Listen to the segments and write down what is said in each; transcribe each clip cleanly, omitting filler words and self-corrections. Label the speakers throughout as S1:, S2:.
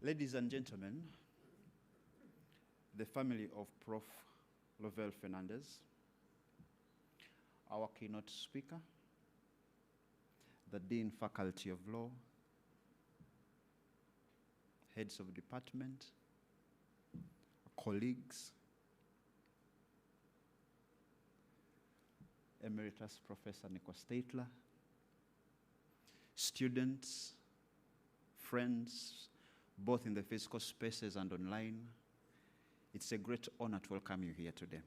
S1: Ladies and gentlemen, the family of Prof Lovell Fernandez, our keynote speaker, the Dean Faculty of Law, heads of department, colleagues, Emeritus Professor Nico Statler, students, friends, both in the physical spaces and online. It's a great honor to welcome you here today.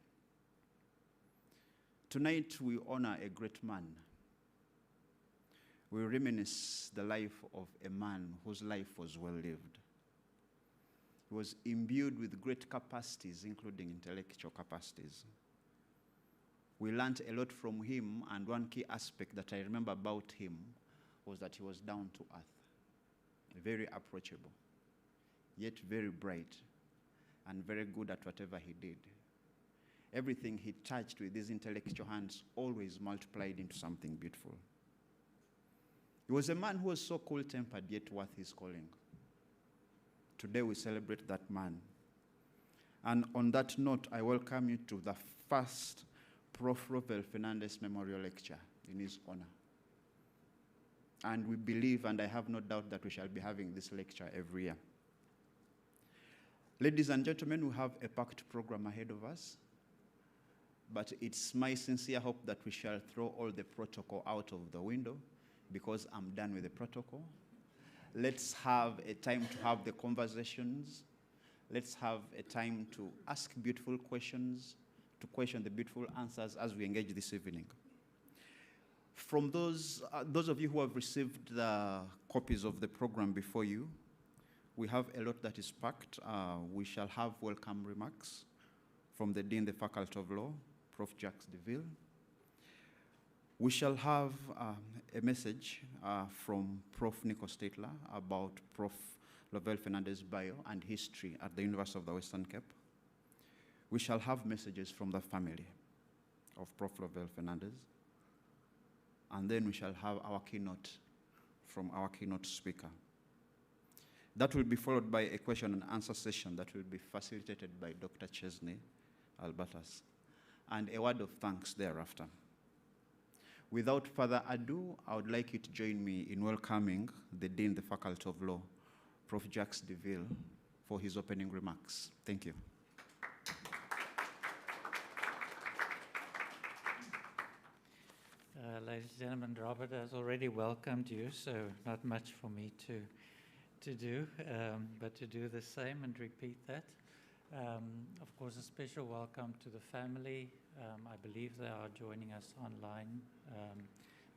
S1: Tonight we honor a great man. We reminisce the life of a man whose life was well lived. He was imbued with great capacities, including intellectual capacities. We learned a lot from him, and one key aspect that I remember about him was that he was down to earth, very approachable, yet very bright, and very good at whatever he did. Everything he touched with his intellectual hands always multiplied into something beautiful. He was a man who was so cool-tempered, yet worth his calling. Today we celebrate that man. And on that note, I welcome you to the first Prof Lovell Fernandez Memorial Lecture in his honor. And we believe, and I have no doubt, that we shall be having this lecture every year. Ladies and gentlemen, we have a packed program ahead of us, but it's my sincere hope that we shall throw all the protocol out of the window, because I'm done with the protocol. Let's have a time to have the conversations. Let's have a time to ask beautiful questions, to question the beautiful answers as we engage this evening. From those of you who have received the copies of the program before you, we have a lot that is packed. We shall have welcome remarks from the Dean, the Faculty of Law, Prof Jacques Deville. We shall have a message from Prof Nico Statler about Prof Lovell Fernandez bio and history at the University of the Western Cape. We shall have messages from the family of Prof Lovell Fernandez. And then we shall have our keynote from our keynote speaker. That will be followed by a question and answer session that will be facilitated by Dr. Chesney Albertus, and a word of thanks thereafter. Without further ado, I would like you to join me in welcoming the Dean, the Faculty of Law, Prof Jacques Deville, for his opening remarks. Thank you.
S2: Ladies and gentlemen, Robert has already welcomed you, so not much for me to do, but to do the same and repeat that. Of course, a special welcome to the family. I believe they are joining us online.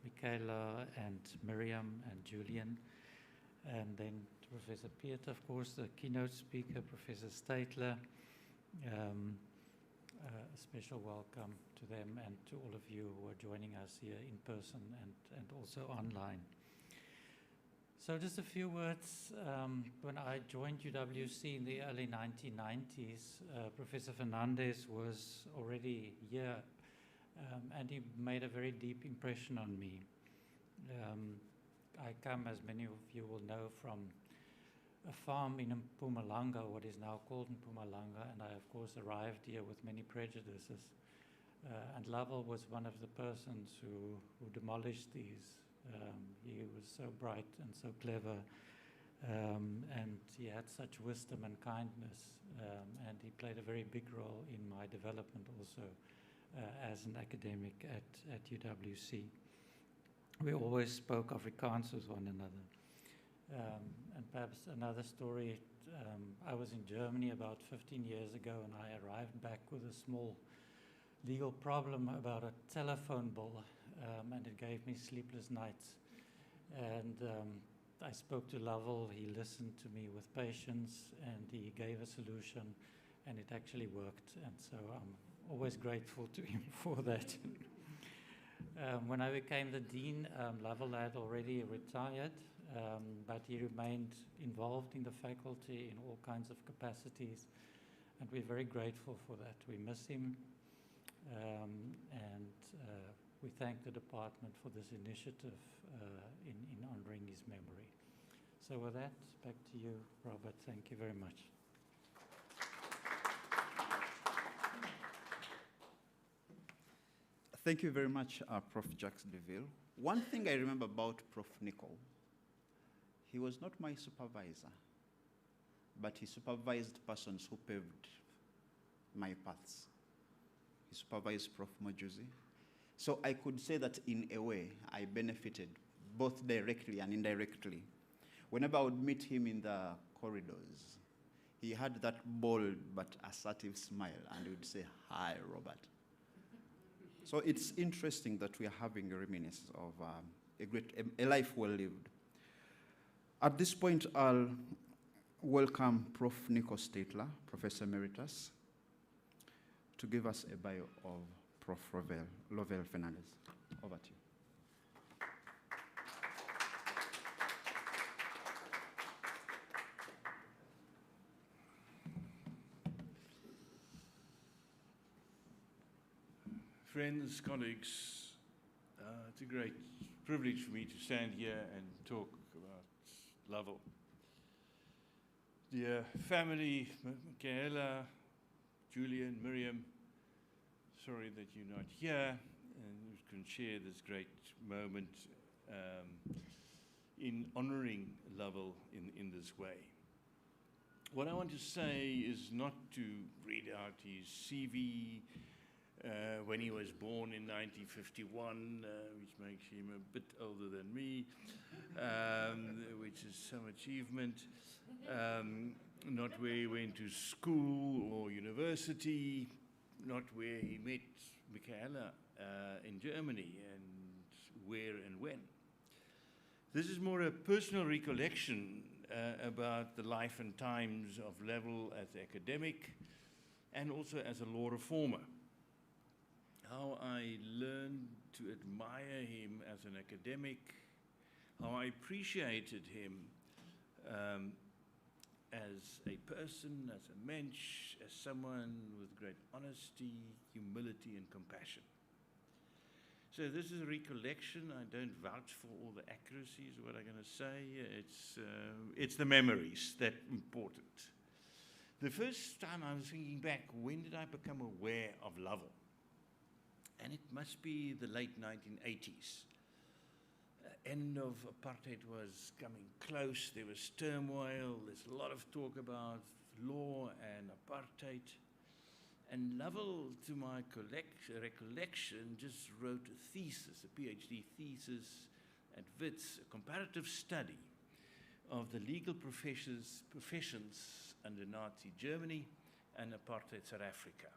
S2: Michaela and Miriam and Julian. And then Professor Piet, of course, the keynote speaker, Professor Statler. A special welcome to them and to all of you who are joining us here in person and also online. So just a few words. When I joined UWC in the early 1990s, Professor Fernandez was already here, and he made a very deep impression on me. I come, as many of you will know, from a farm in Mpumalanga, what is now called Mpumalanga, and I, of course, arrived here with many prejudices. And Lovell was one of the persons who demolished these. He was so bright and so clever, and he had such wisdom and kindness, and he played a very big role in my development also as an academic at UWC. We always spoke Afrikaans with one another. And perhaps another story, I was in Germany about 15 years ago, and I arrived back with a small legal problem about a telephone bill, and it gave me sleepless nights. And I spoke to Lovell, he listened to me with patience, and he gave a solution, and it actually worked. And so I'm always grateful to him for that. When I became the dean, Lovell had already retired, but he remained involved in the faculty in all kinds of capacities, and we're very grateful for that. We miss him, and we thank the department for this initiative in honoring his memory. So with that, back to you, Robert. Thank you very much.
S1: Thank you very much, Prof. Jacques Deville. One thing I remember about Prof. Nicol, he was not my supervisor, but he supervised persons who paved my paths. He supervised Prof. Mojuzi. So I could say that in a way, I benefited both directly and indirectly. Whenever I would meet him in the corridors, he had that bold but assertive smile, and he would say, "Hi, Robert." So it's interesting that we are having a reminiscence of a life well lived. At this point, I'll welcome Prof. Nico Statler, Professor Emeritus, to give us a bio of Prof. Lovell Fernandez. Over to you.
S3: Friends, colleagues, it's a great privilege for me to stand here and talk about Lovell. Dear family, Michaela, Julian, Miriam, sorry that you're not here and we can share this great moment in honoring Lovell in this way. What I want to say is not to read out his CV, when he was born in 1951, which makes him a bit older than me, which is some achievement. Not where he went to school or university, not where he met Michaela in Germany, and where and when. This is more a personal recollection about the life and times of Lovell as academic and also as a law reformer. How I learned to admire him as an academic, how I appreciated him as a person, as a mensch, as someone with great honesty, humility, and compassion. So this is a recollection. I don't vouch for all the accuracies of what I'm going to say. It's the memories that are important. The first time I was thinking back, when did I become aware of Lovell? And it must be the late 1980s. End of apartheid was coming close. There was turmoil. There's a lot of talk about law and apartheid. And Lovell, to my recollection, just wrote a thesis, a PhD thesis at WITS, a comparative study of the legal professions under Nazi Germany and apartheid South Africa,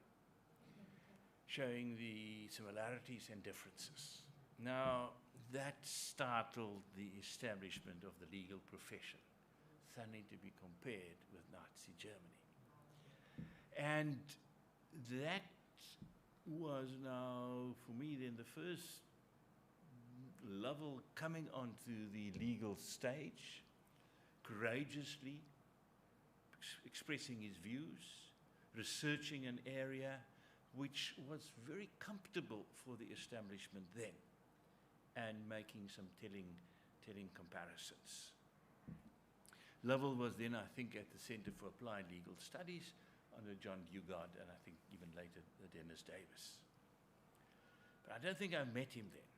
S3: showing the similarities and differences. Now, that startled the establishment of the legal profession, suddenly to be compared with Nazi Germany. And that was now, for me, then the first Lovell coming onto the legal stage, courageously expressing his views, researching an area which was very comfortable for the establishment then, and making some telling comparisons. Lovell was then, I think, at the Center for Applied Legal Studies under John Dugard, and I think even later Dennis Davis. But I don't think I met him then.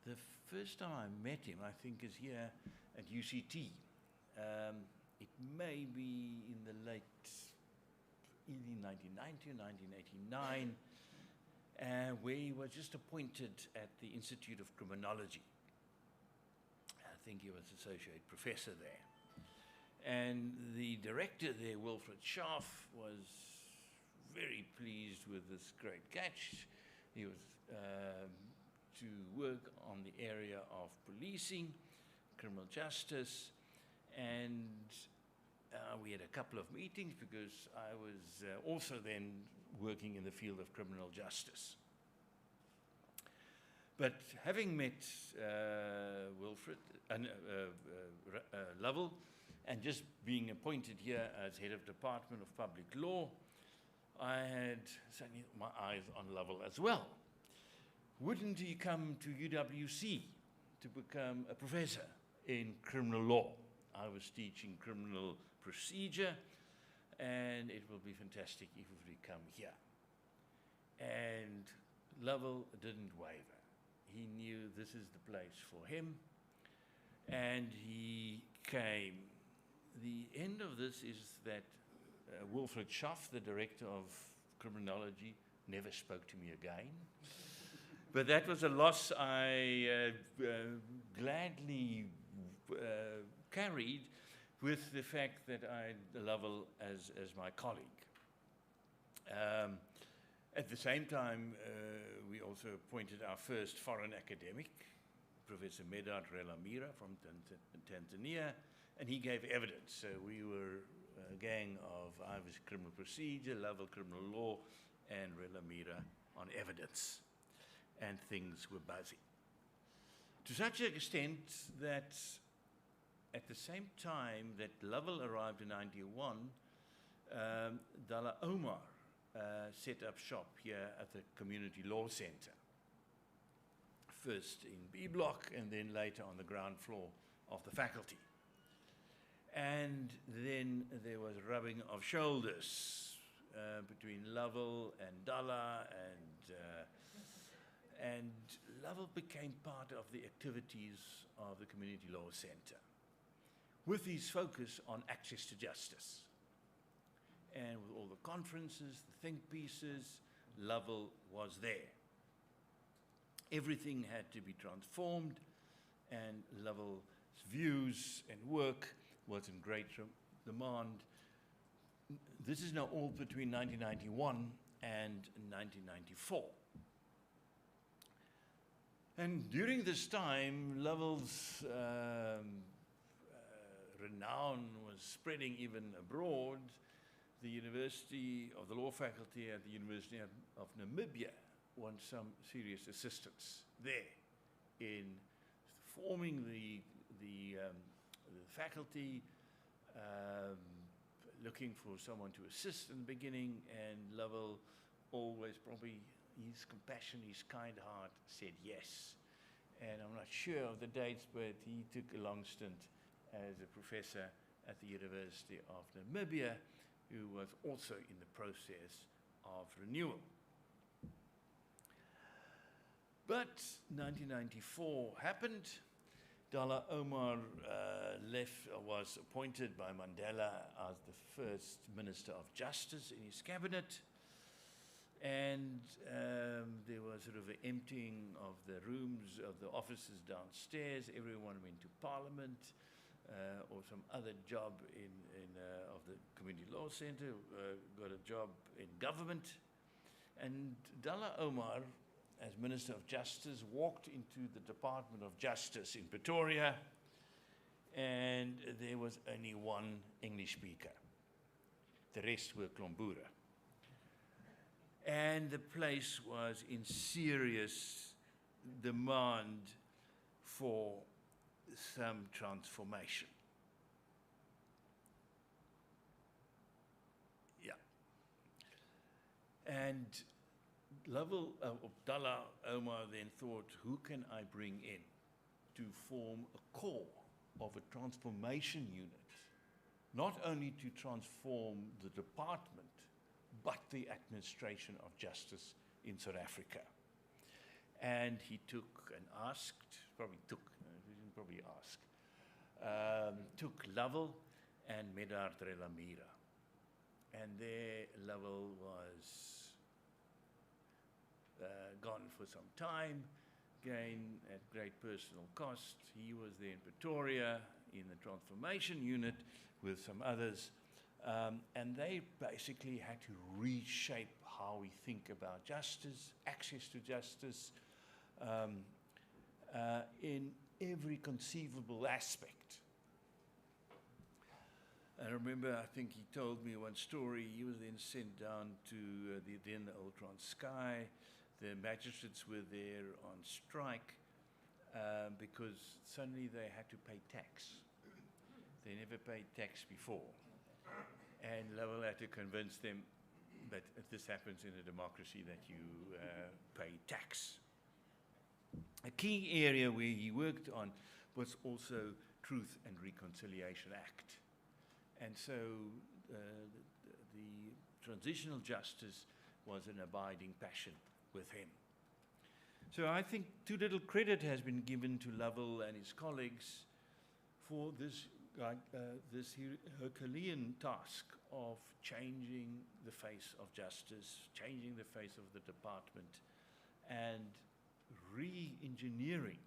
S3: The first time I met him, I think, is here at UCT. It may be in the late either 1990 or 1989, where he was just appointed at the Institute of Criminology. I think he was associate professor there. And the director there, Wilfred Scharf, was very pleased with this great catch. He was to work on the area of policing, criminal justice, and we had a couple of meetings because I was also then working in the field of criminal justice. But having met Wilfred and Lovell, and just being appointed here as head of Department of Public Law, I had suddenly my eyes on Lovell as well. Wouldn't he come to UWC to become a professor in criminal law? I was teaching criminal procedure, and it will be fantastic if we come here. And Lovell didn't waver. He knew this is the place for him, and he came. The end of this is that Wilfred Schaff, the director of criminology, never spoke to me again. But that was a loss I gladly carried, with the fact that I had Lovell as my colleague. At the same time, we also appointed our first foreign academic, Professor Medard Relamira from Tanzania, and he gave evidence. So we were a gang of, I was criminal procedure, Lovell criminal law, and Relamira on evidence. And things were buzzing. To such an extent that at the same time that Lovell arrived in 91, Dullah Omar set up shop here at the Community Law Center. First in B block and then later on the ground floor of the faculty. And then there was rubbing of shoulders between Lovell and Dullah, and Lovell became part of the activities of the Community Law Center, with his focus on access to justice. And with all the conferences, the think pieces, Lovell was there. Everything had to be transformed, and Lovell's views and work was in great demand. This is now all between 1991 and 1994. And during this time, Lovell's renown was spreading even abroad. The University of the Law Faculty at the University of Namibia wants some serious assistance there in forming the faculty, looking for someone to assist in the beginning, and Lovell always, probably his compassion, his kind heart, said yes. And I'm not sure of the dates, but he took a long stint as a professor at the University of Namibia, who was also in the process of renewal. But 1994 happened. Dullah Omar was appointed by Mandela as the first Minister of Justice in his cabinet. And there was sort of an emptying of the rooms, of the offices downstairs. Everyone went to Parliament or some other job of the Community Law Center, got a job in government. And Dullah Omar, as Minister of Justice, walked into the Department of Justice in Pretoria, and there was only one English speaker. The rest were Klombura. And the place was in serious demand for some transformation. Yeah. And Dullah Omar then thought, who can I bring in to form a core of a transformation unit, not only to transform the department, but the administration of justice in South Africa. And he took and asked, he didn't probably ask, took Lovell and Medard Relamira. And there Lovell was gone for some time, again at great personal cost. He was there in Pretoria in the transformation unit with some others. And they basically had to reshape how we think about justice, access to justice, in every conceivable aspect. I remember, I think he told me one story. He was then sent down to the old Transkei. The magistrates were there on strike because suddenly they had to pay tax. They never paid tax before. And Lovell had to convince them that this happens in a democracy, that you pay tax. A key area where he worked on was also Truth and Reconciliation Act. And so the transitional justice was an abiding passion with him. So I think too little credit has been given to Lovell and his colleagues for this Herculean task of changing the face of justice, changing the face of the department, and re-engineering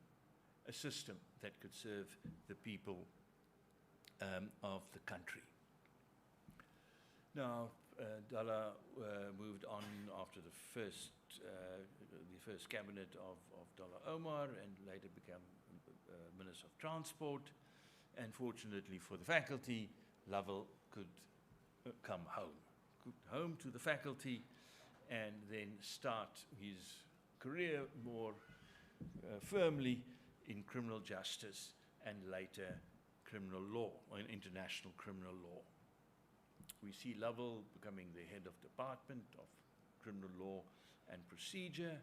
S3: a system that could serve the people of the country. Now, Dullah moved on after the first cabinet of Dullah Omar and later became Minister of Transport. And fortunately for the faculty, Lovell could come home to the faculty and then start his career more firmly in criminal justice and later criminal law, or in international criminal law. We see Lovell becoming the head of Department of Criminal Law and Procedure.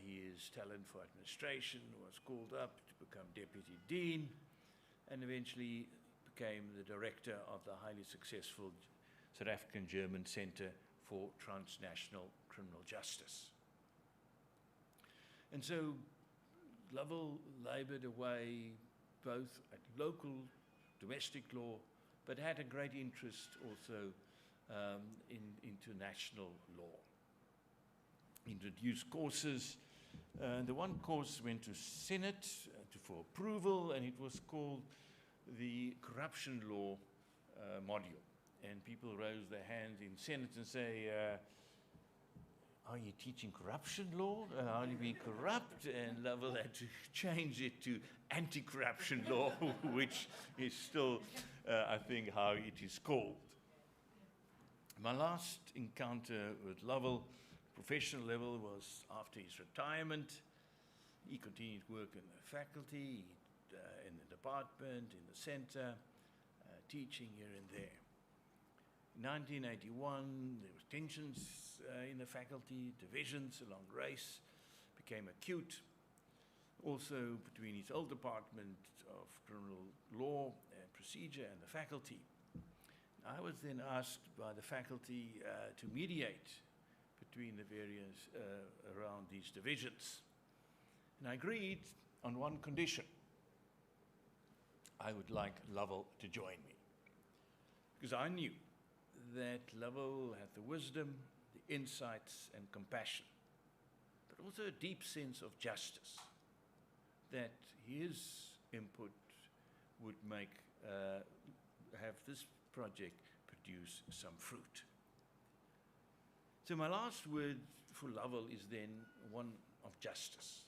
S3: His talent for administration was called up to become Deputy Dean and eventually became the director of the highly successful South African German Center for Transnational Criminal Justice. And so Lovell labored away both at local domestic law, but had a great interest also in international law. Introduced courses. The one course went to Senate for approval, and it was called the Corruption Law module. And people raise their hands in Senate and say, are you teaching corruption law? How do you be corrupt? And Lovell had to change it to anti-corruption law, which is still, I think, how it is called. My last encounter with Lovell, professional level, was after his retirement. He continued work in the faculty, in the department, in the center, teaching here and there. In 1981, there were tensions in the faculty, divisions along race became acute, also between his old department of criminal law and procedure and the faculty. I was then asked by the faculty to mediate between the various around these divisions. And I agreed on one condition. I would like Lovell to join me, because I knew that Lovell had the wisdom, the insights and compassion, but also a deep sense of justice, that his input would make, have this project produce some fruit. So my last word for Lovell is then one of justice.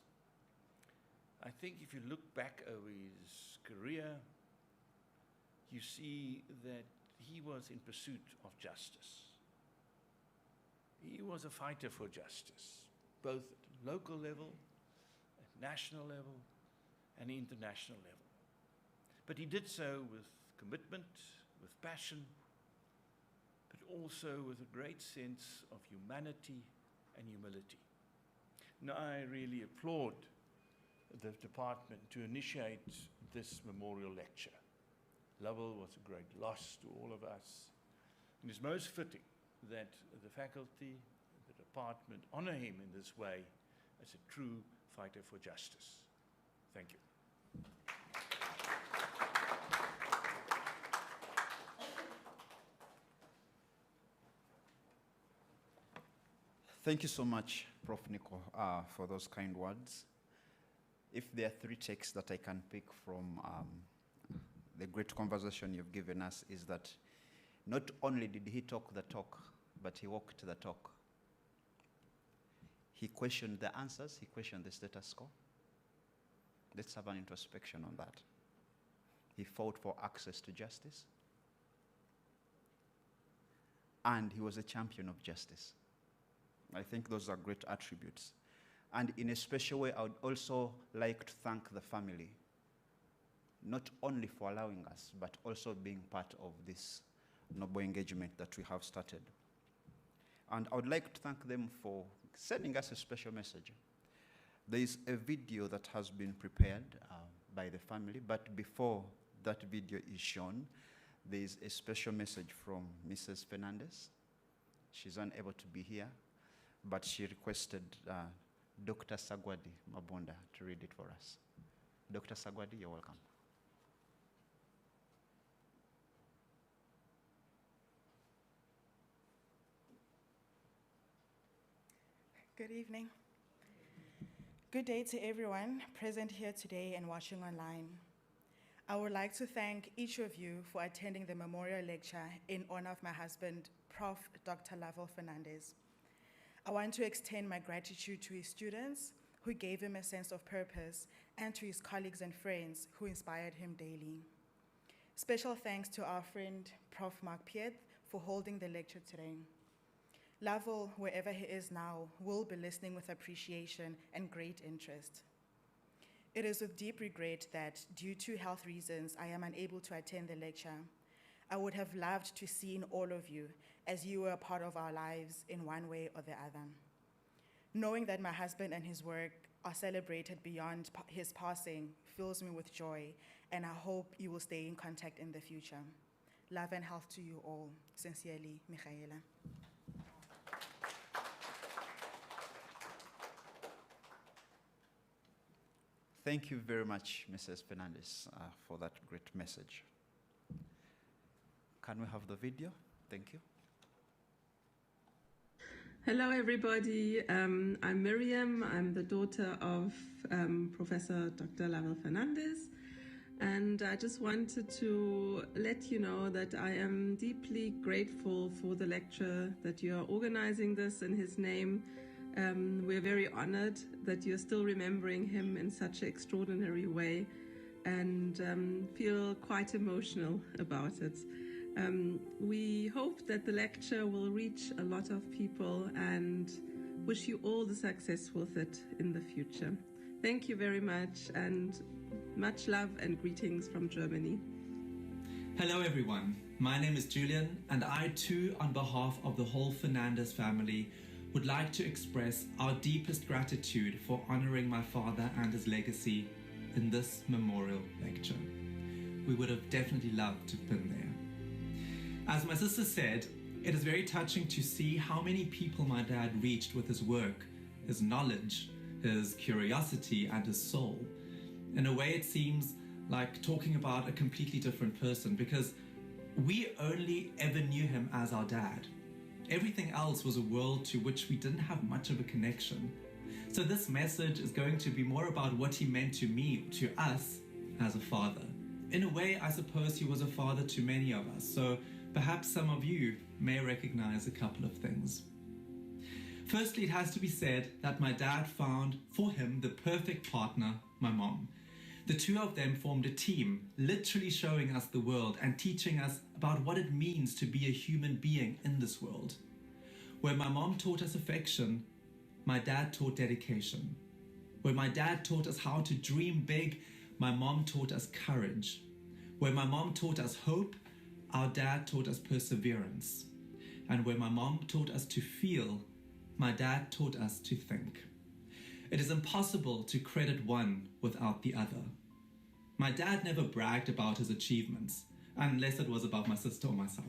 S3: I think if you look back over his career, you see that he was in pursuit of justice. He was a fighter for justice, both at local level, at national level, and international level. But he did so with commitment, with passion, but also with a great sense of humanity and humility. Now, I really applaud the department to initiate this memorial lecture. Lovell was a great loss to all of us. And it's most fitting that the faculty, the department, honor him in this way as a true fighter for justice. Thank you.
S1: Thank you so much, Prof. Nico, for those kind words. If there are three takes that I can pick from the great conversation you've given us, is that not only did he talk the talk, but he walked the talk. He questioned the answers, he questioned the status quo. Let's have an introspection on that. He fought for access to justice. And he was a champion of justice. I think those are great attributes. And in a special way, I would also like to thank the family, not only for allowing us, but also being part of this noble engagement that we have started. And I would like to thank them for sending us a special message. There is a video that has been prepared by the family. But before that video is shown, there is a special message from Mrs. Fernandez. She's unable to be here, but she requested Dr. Sagwadi Mabunda to read it for us. Dr. Sagwadi, you're welcome.
S4: Good evening. Good day to everyone present here today and watching online. I would like to thank each of you for attending the memorial lecture in honor of my husband, Prof. Dr. Lovell Fernandez. I want to extend my gratitude to his students who gave him a sense of purpose and to his colleagues and friends who inspired him daily. Special thanks to our friend, Prof. Mark Piet, for holding the lecture today. Lovell, wherever he is now, will be listening with appreciation and great interest. It is with deep regret that, due to health reasons, I am unable to attend the lecture. I would have loved to see all of you, as you were a part of our lives in one way or the other. Knowing that my husband and his work are celebrated beyond his passing fills me with joy, and I hope you will stay in contact in the future. Love and health to you all. Sincerely, Michaela.
S1: Thank you very much, Mrs. Fernandez, for that great message. Can we have the video? Thank you.
S5: Hello, everybody. I'm Miriam. I'm the daughter of Professor Dr. Lovell Fernandez. And I just wanted to let you know that I am deeply grateful for the lecture, that you are organizing this in his name. We're very honored that you're still remembering him in such an extraordinary way, and feel quite emotional about it. We hope that the lecture will reach a lot of people and wish you all the success with it in the future. Thank you very much, and much love and greetings from Germany.
S6: Hello everyone, my name is Julian, and I too, on behalf of the whole Fernandez family, would like to express our deepest gratitude for honoring my father and his legacy in this memorial lecture. We would have definitely loved to have been there. As my sister said, it is very touching to see how many people my dad reached with his work, his knowledge, his curiosity, and his soul. In a way, it seems like talking about a completely different person, because we only ever knew him as our dad. Everything else was a world to which we didn't have much of a connection. So this message is going to be more about what he meant to me, to us, as a father. In a way, I suppose he was a father to many of us, so perhaps some of you may recognize a couple of things. Firstly, it has to be said that my dad found for him the perfect partner, my mom. The two of them formed a team, literally showing us the world and teaching us about what it means to be a human being in this world. Where my mom taught us affection, my dad taught dedication. Where my dad taught us how to dream big, my mom taught us courage. Where my mom taught us hope, our dad taught us perseverance. And where my mom taught us to feel, my dad taught us to think. It is impossible to credit one without the other. My dad never bragged about his achievements, unless it was about my sister or myself.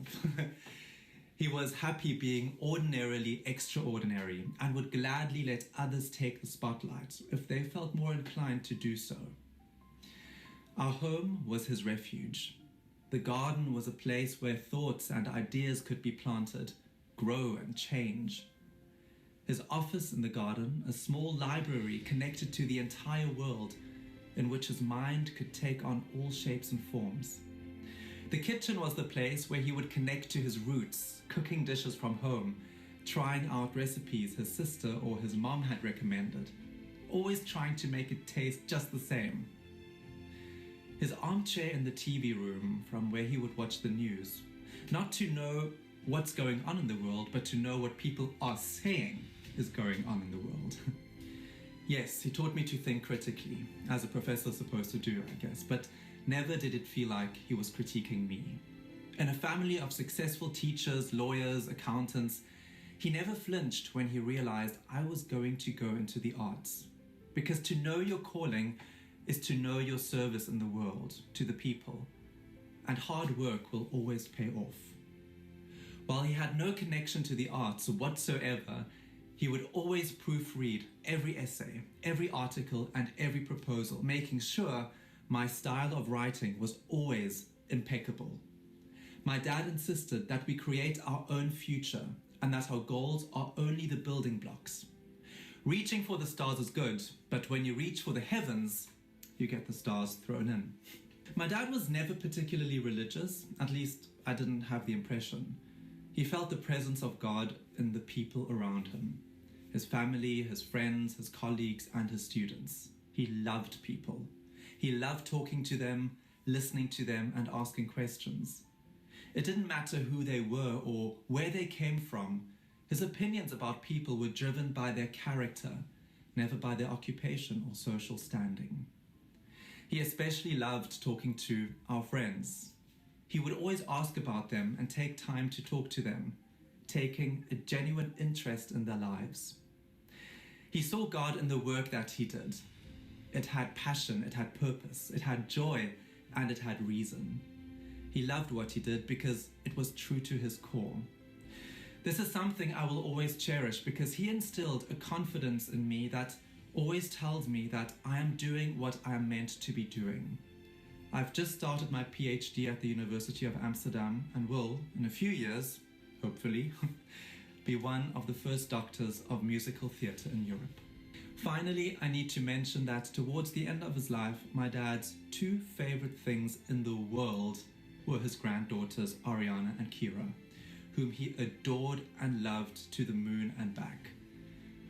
S6: He was happy being ordinarily extraordinary and would gladly let others take the spotlight if they felt more inclined to do so. Our home was his refuge. The garden was a place where thoughts and ideas could be planted, grow and change. His office in the garden, a small library connected to the entire world, in which his mind could take on all shapes and forms. The kitchen was the place where he would connect to his roots, cooking dishes from home, trying out recipes his sister or his mom had recommended, always trying to make it taste just the same. His armchair in the TV room, from where he would watch the news, not to know what's going on in the world, but to know what people are saying is going on in the world. Yes, he taught me to think critically, as a professor is supposed to do, I guess, but never did it feel like he was critiquing me. In a family of successful teachers, lawyers, accountants, he never flinched when he realized I was going to go into the arts. Because to know your calling is to know your service in the world, to the people, and hard work will always pay off. While he had no connection to the arts whatsoever, he would always proofread every essay, every article, and every proposal, making sure my style of writing was always impeccable. My dad insisted that we create our own future and that our goals are only the building blocks. Reaching for the stars is good, but when you reach for the heavens, you get the stars thrown in. My dad was never particularly religious, at least I didn't have the impression. He felt the presence of God in the people around him, his family, his friends, his colleagues, and his students. He loved people. He loved talking to them, listening to them, and asking questions. It didn't matter who they were or where they came from. His opinions about people were driven by their character, never by their occupation or social standing. He especially loved talking to our friends. He would always ask about them and take time to talk to them, taking a genuine interest in their lives. He saw God in the work that he did. It had passion, it had purpose, it had joy, and it had reason. He loved what he did because it was true to his core. This is something I will always cherish because he instilled a confidence in me that always tells me that I am doing what I am meant to be doing. I've just started my PhD at the University of Amsterdam and will, in a few years, hopefully, be one of the first doctors of musical theatre in Europe. Finally, I need to mention that towards the end of his life, my dad's two favorite things in the world were his granddaughters, Ariana and Kira, whom he adored and loved to the moon and back.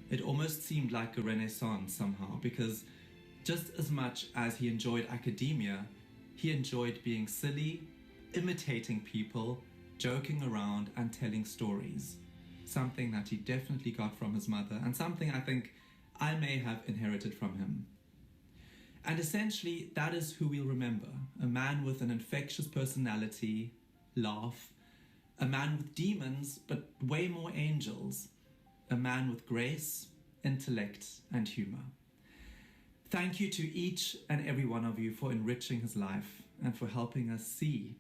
S6: It almost seemed like a renaissance somehow, because just as much as he enjoyed academia, he enjoyed being silly, imitating people, joking around and telling stories. Something that he definitely got from his mother and something I think I may have inherited from him. And essentially, that is who we'll remember. A man with an infectious personality, laugh, a man with demons, but way more angels, a man with grace, intellect, and humor. Thank you to each and every one of you for enriching his life and for helping us see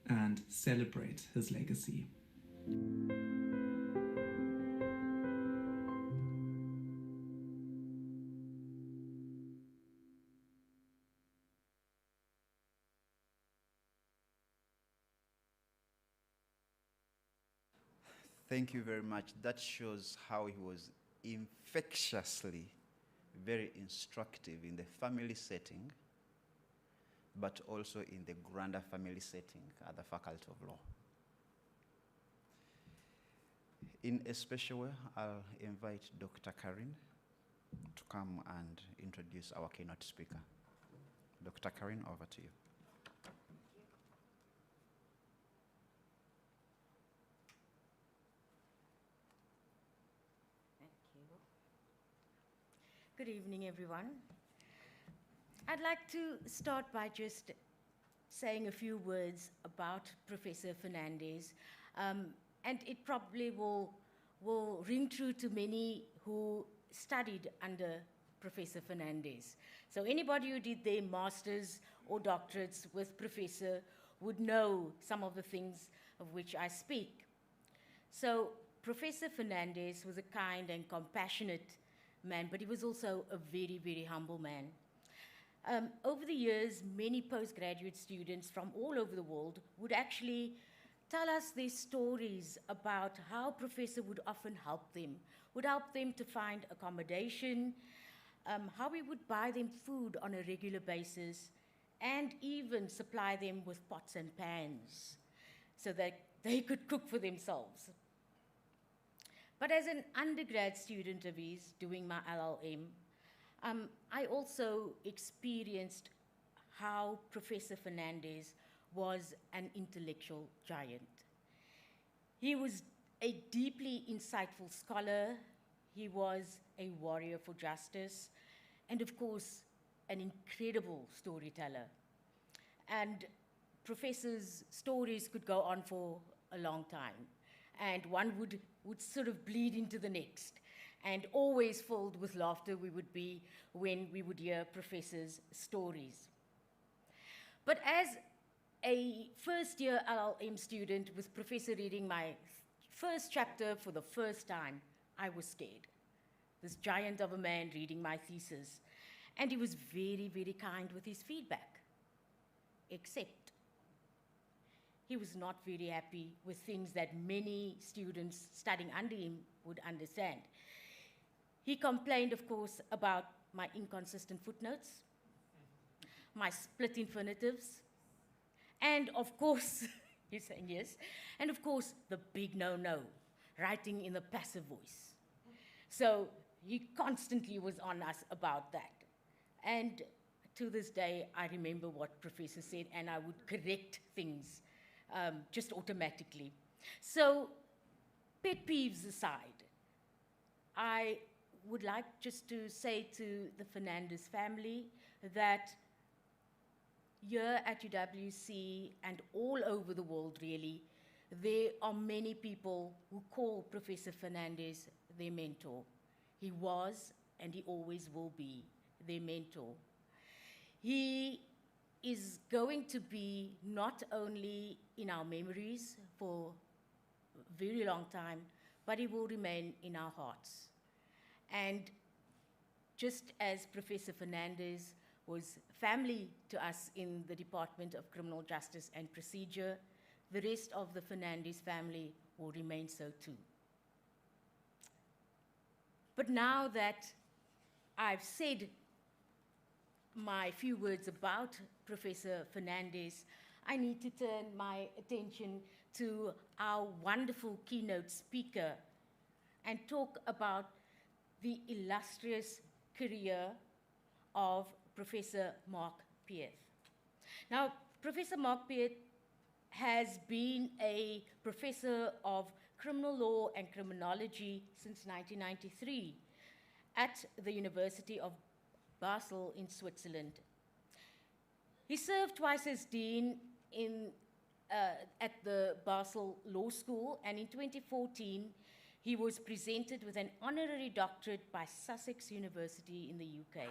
S6: and celebrate his legacy.
S1: Thank you very much. That shows how he was infectiously very instructive in the family setting, but also in the grander family setting at the Faculty of Law. In a special way, I'll invite Dr. Karin to come and introduce our keynote speaker. Dr. Karin, over to you.
S7: Good evening, everyone. I'd like to start by just saying a few words about Professor Fernandez, and it probably will ring true to many who studied under Professor Fernandez. So anybody who did their masters or doctorates with Professor would know some of the things of which I speak. So Professor Fernandez was a kind and compassionate man, but he was also a very, very humble man. Over the years, many postgraduate students from all over the world would actually tell us their stories about how Professor would often help them to find accommodation, how he would buy them food on a regular basis, and even supply them with pots and pans so that they could cook for themselves. But as an undergrad student of his, doing my LLM, I also experienced how Professor Fernandez was an intellectual giant. He was a deeply insightful scholar, he was a warrior for justice, and of course, an incredible storyteller. And Professor's stories could go on for a long time, and one would sort of bleed into the next. and always filled with laughter we would be when we would hear professors' stories. But as a first-year LLM student with Professor reading my first chapter for the first time, I was scared. This giant of a man reading my thesis. And he was very, very kind with his feedback, except he was not very happy with things that many students studying under him would understand. He complained, of course, about my inconsistent footnotes, my split infinitives, and of course, you're saying yes, and of course, the big no-no, writing in the passive voice. So he constantly was on us about that. And to this day, I remember what Professor said, and I would correct things just automatically. So, pet peeves aside, I would like just to say to the Fernandez family that here at UWC and all over the world, really, there are many people who call Professor Fernandez their mentor. He was, and he always will be, their mentor. He is going to be not only in our memories for a very long time, but he will remain in our hearts. And just as Professor Fernandez was family to us in the Department of Criminal Justice and Procedure, the rest of the Fernandez family will remain so too. But now that I've said my few words about Professor Fernandez, I need to turn my attention to our wonderful keynote speaker and talk about the illustrious career of Professor Mark Pieth. Now, Professor Mark Pieth has been a professor of criminal law and criminology since 1993 at the University of Basel in Switzerland. He served twice as dean at the Basel Law School, and in 2014, he was presented with an honorary doctorate by Sussex University in the UK.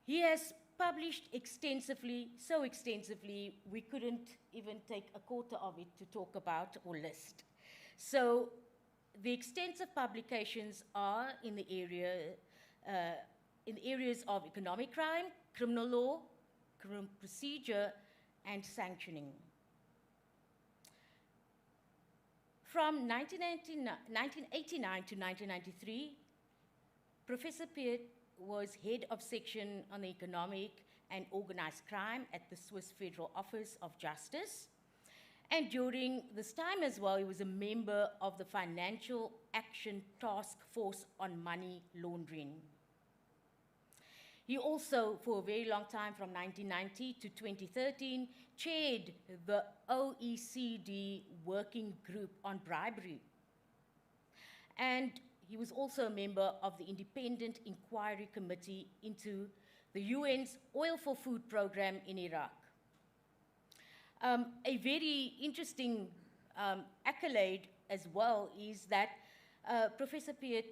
S7: He has published extensively, so extensively, we couldn't even take a quarter of it to talk about or list. So the extensive publications are in the areas of economic crime, criminal law, criminal procedure, and sanctioning. From 1989 to 1993, Professor Pieth was head of section on the economic and organized crime at the Swiss Federal Office of Justice. And during this time as well, he was a member of the Financial Action Task Force on Money Laundering. He also, for a very long time, from 1990 to 2013, chaired the OECD Working Group on Bribery. And he was also a member of the Independent Inquiry Committee into the UN's Oil for Food program in Iraq. A very interesting accolade as well is that Professor Pieth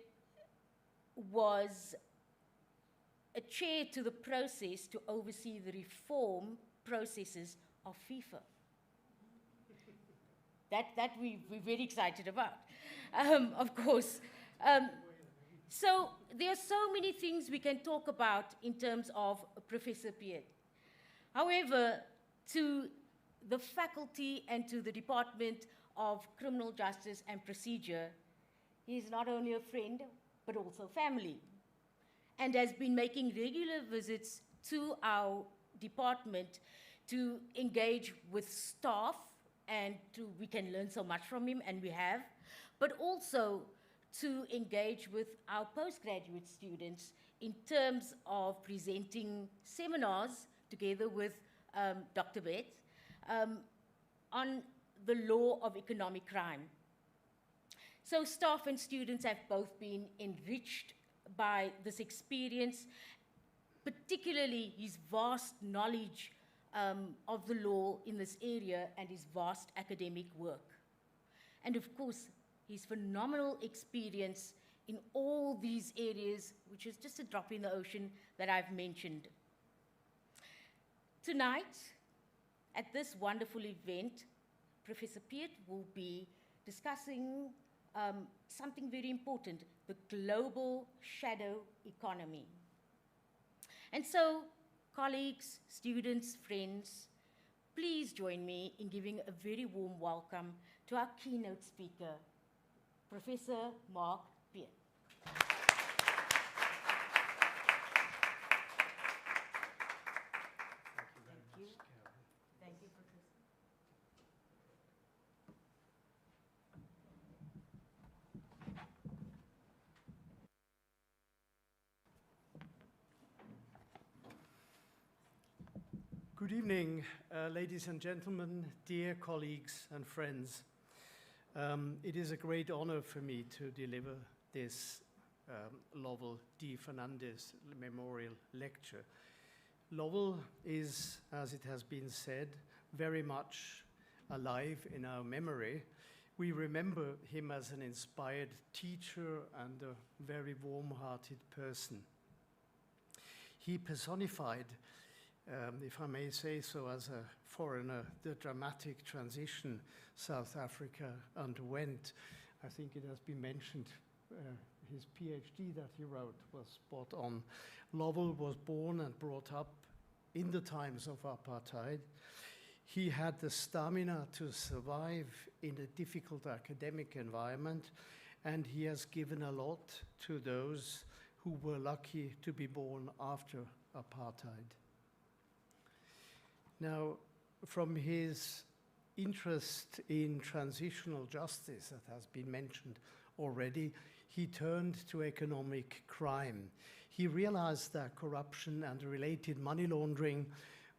S7: was a chair to the process to oversee the reform processes of FIFA. That we're very excited about, of course. So there are so many things we can talk about in terms of Professor Pieth. However, to the faculty and to the Department of Criminal Justice and Procedure, he is not only a friend, but also family, and has been making regular visits to our department to engage with staff, and we can learn so much from him, and we have, but also to engage with our postgraduate students in terms of presenting seminars together with Dr. Beth on the law of economic crime. So staff and students have both been enriched by this experience, particularly his vast knowledge of the law in this area and his vast academic work. And of course, his phenomenal experience in all these areas, which is just a drop in the ocean that I've mentioned. Tonight, at this wonderful event, Professor Peart will be discussing something very important, the global shadow economy. And so, colleagues, students, friends, please join me in giving a very warm welcome to our keynote speaker, Professor Mark Peart. Thank you, Professor.
S8: Good evening, ladies and gentlemen, dear colleagues and friends. It is a great honor for me to deliver this Lovell D. Fernandez Memorial Lecture. Lovell is, as it has been said, very much alive in our memory. We remember him as an inspired teacher and a very warm-hearted person. He personified, if I may say so, as a foreigner, the dramatic transition South Africa underwent. I think it has been mentioned, his PhD that he wrote was spot on. Lovell was born and brought up in the times of apartheid. He had the stamina to survive in a difficult academic environment, and he has given a lot to those who were lucky to be born after apartheid. Now, from his interest in transitional justice that has been mentioned already, he turned to economic crime. He realized that corruption and related money laundering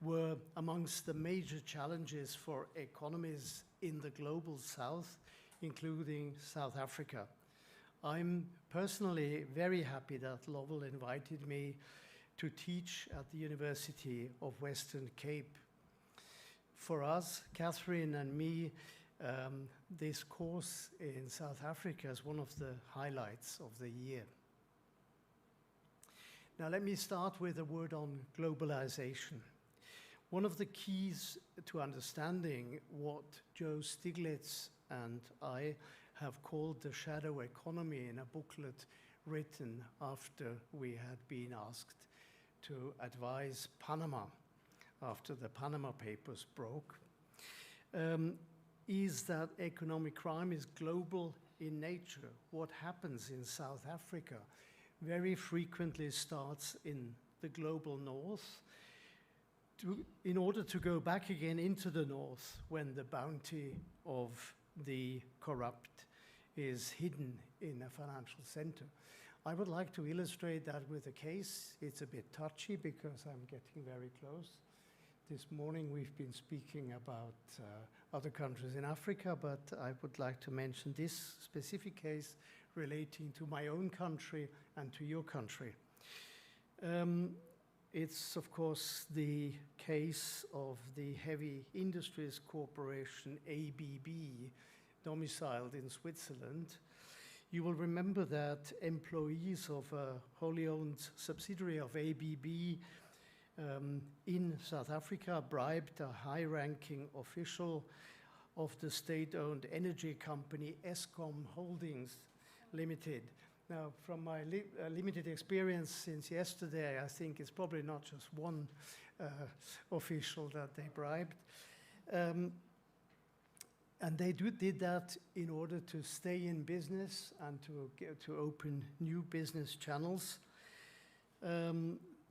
S8: were amongst the major challenges for economies in the global south, including South Africa. I'm personally very happy that Lovell invited me to teach at the University of Western Cape. For us, Catherine and me, this course in South Africa is one of the highlights of the year. Now let me start with a word on globalization. One of the keys to understanding what Joe Stiglitz and I have called the shadow economy in a booklet written after we had been asked to advise Panama after the Panama Papers broke, is that economic crime is global in nature. What happens in South Africa very frequently starts in the global north in order to go back again into the north when the bounty of the corrupt is hidden in a financial center. I would like to illustrate that with a case. It's a bit touchy because I'm getting very close. This morning we've been speaking about other countries in Africa, but I would like to mention this specific case relating to my own country and to your country. It's, of course, the case of the Heavy Industries Corporation, ABB, domiciled in Switzerland. You will remember that employees of a wholly owned subsidiary of ABB in South Africa bribed a high-ranking official of the state-owned energy company Eskom Holdings Limited. Now, from my limited experience since yesterday, I think it's probably not just one official that they bribed. And they did that in order to stay in business and to open new business channels.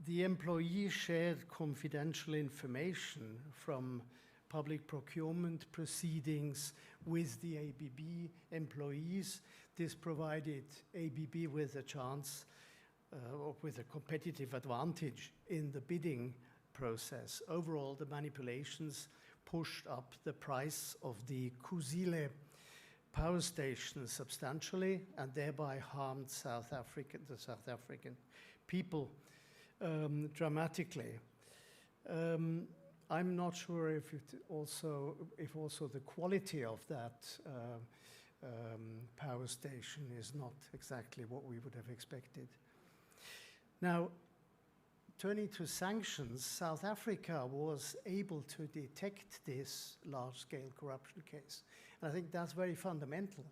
S8: The employee shared confidential information from public procurement proceedings with the ABB employees. This provided ABB with a chance, or with a competitive advantage in the bidding process. Overall, the manipulations pushed up the price of the Kusile power station substantially and thereby harmed the South African people dramatically. I'm not sure if also the quality of that power station is not exactly what we would have expected. Now, turning to sanctions, South Africa was able to detect this large-scale corruption case. And I think that's very fundamental.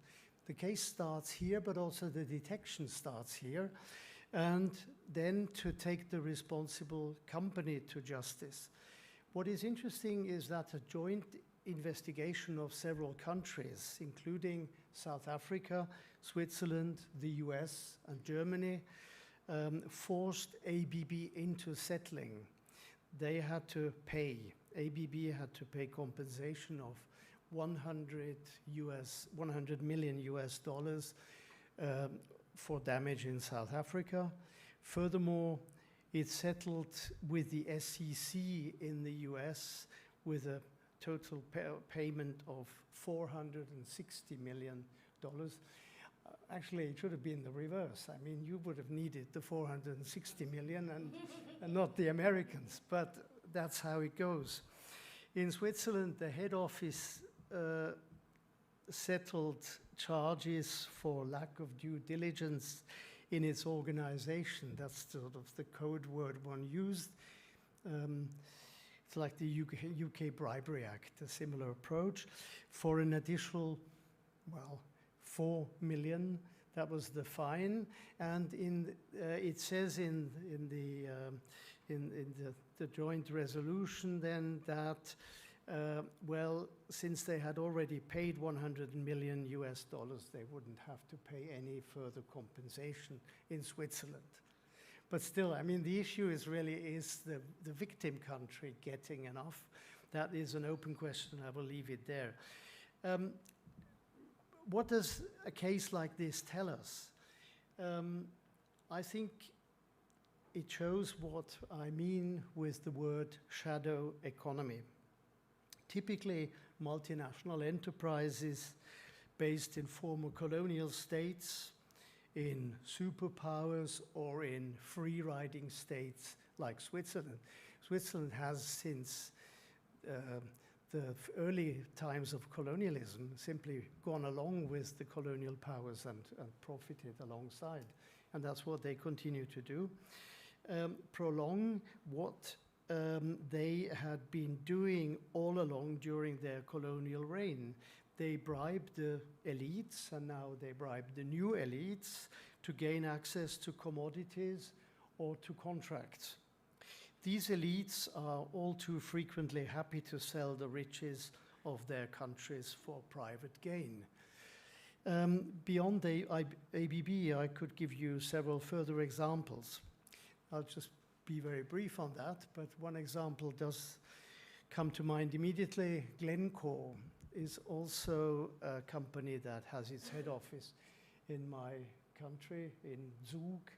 S8: The case starts here, but also the detection starts here. And then to take the responsible company to justice. What is interesting is that a joint investigation of several countries, including South Africa, Switzerland, the US, and Germany, forced ABB into settling. They had to pay, ABB had to pay compensation of 100 million US dollars for damage in South Africa. Furthermore, it settled with the SEC in the US with a total payment of $460 million. Actually, it should have been the reverse. I mean, you would have needed the 460 million and not the Americans, but that's how it goes. In Switzerland, the head office settled charges for lack of due diligence in its organization. That's sort of the code word one used. It's like the UK Bribery Act, a similar approach, for an additional, well, 4 million. That was the fine, and it says in the joint resolution then that well, since they had already paid 100 million US dollars, they wouldn't have to pay any further compensation in Switzerland. But still, I mean, the issue is really, is the victim country getting enough? That is an open question. I will leave it there. What does a case like this tell us? I think it shows what I mean with the word shadow economy. Typically, multinational enterprises based in former colonial states, in superpowers, or in free-riding states like Switzerland. Switzerland has, since the early times of colonialism, simply gone along with the colonial powers and profited alongside. And that's what they continue to do. Prolong what they had been doing all along during their colonial reign. They bribed the elites, and now they bribe the new elites to gain access to commodities or to contracts. These elites are all too frequently happy to sell the riches of their countries for private gain. Beyond the ABB, I could give you several further examples. I'll just be very brief on that, but one example does come to mind immediately. Glencore is also a company that has its head office in my country, in Zug.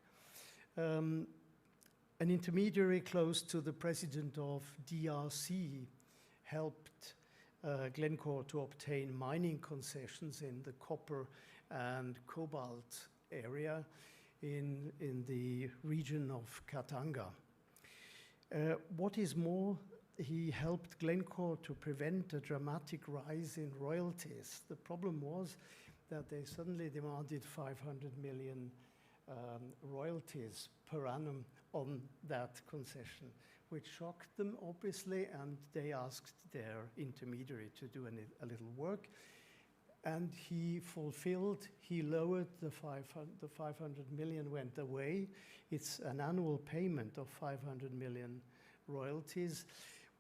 S8: An intermediary close to the president of DRC helped Glencore to obtain mining concessions in the copper and cobalt area in the region of Katanga. What is more, he helped Glencore to prevent a dramatic rise in royalties. The problem was that they suddenly demanded 500 million royalties per annum on that concession, which shocked them, obviously, and they asked their intermediary to do a little work. And he fulfilled, he lowered the 500 million went away. It's an annual payment of 500 million royalties,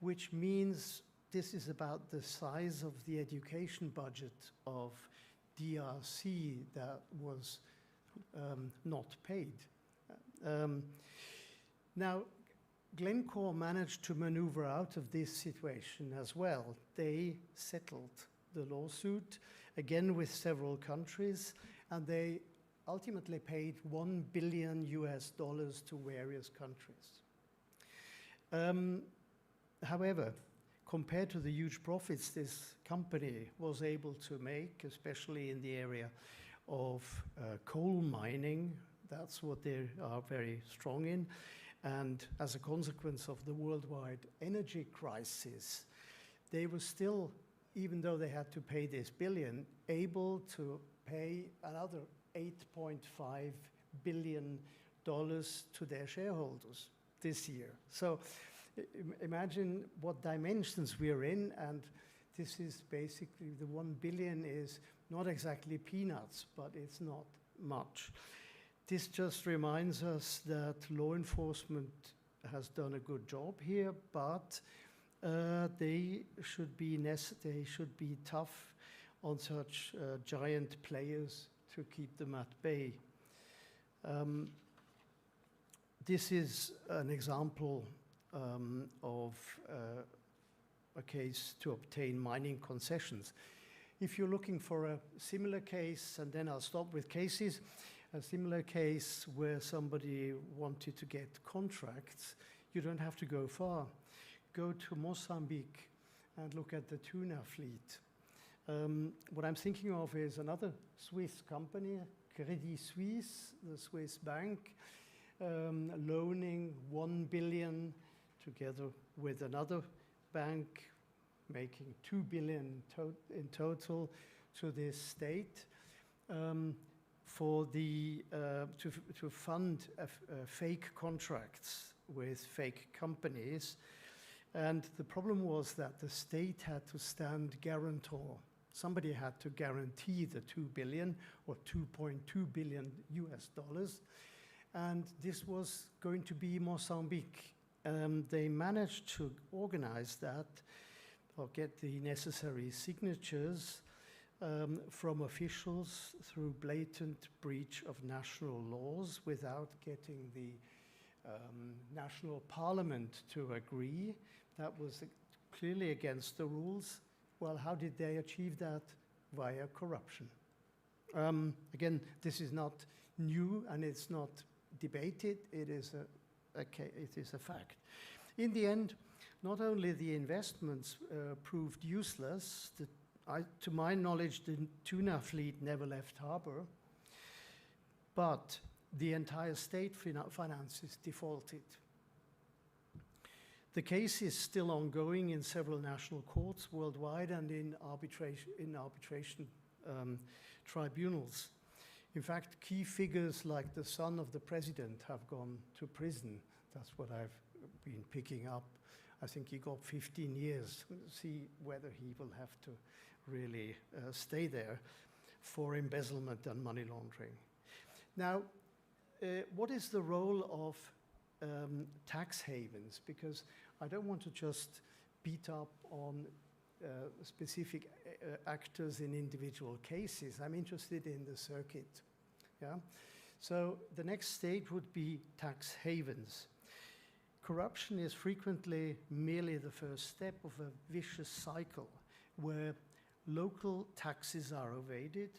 S8: which means this is about the size of the education budget of DRC that was not paid. Now, Glencore managed to maneuver out of this situation as well. They settled the lawsuit, again with several countries, and they ultimately paid $1 billion US to various countries. However, compared to the huge profits this company was able to make, especially in the area of coal mining, that's what they are very strong in, and as a consequence of the worldwide energy crisis, they were still even though they had to pay this billion, able to pay another $8.5 billion to their shareholders this year. So imagine what dimensions we are in, and this is basically, the 1 billion is not exactly peanuts, but it's not much. This just reminds us that law enforcement has done a good job here, but they should be tough on such giant players to keep them at bay. This is an example of a case to obtain mining concessions. If you're looking for a similar case, and then I'll stop with cases, a similar case where somebody wanted to get contracts, you don't have to go far. Go to Mozambique and look at the tuna fleet. What I'm thinking of is another Swiss company, Credit Suisse, the Swiss bank, loaning 1 billion together with another bank, making 2 billion in total to this state for the to fund fake contracts with fake companies. And the problem was that the state had to stand guarantor. Somebody had to guarantee the 2 billion or 2.2 billion US dollars. And this was going to be Mozambique. They managed to organize that or get the necessary signatures from officials through blatant breach of national laws without getting the national parliament to agree. That was clearly against the rules. Well, how did they achieve that? Via corruption. Again, this is not new and it's not debated. It is a fact. In the end, not only the investments proved useless, to my knowledge, the tuna fleet never left harbor, but the entire state finances defaulted. The case is still ongoing in several national courts worldwide and in arbitration tribunals. In fact, key figures like the son of the president have gone to prison. That's what I've been picking up. I think he got 15 years. See whether he will have to really stay there for embezzlement and money laundering. Now, what is the role of tax havens? Because I don't want to just beat up on specific actors in individual cases. I'm interested in the circuit. Yeah? So the next stage would be tax havens. Corruption is frequently merely the first step of a vicious cycle where local taxes are evaded,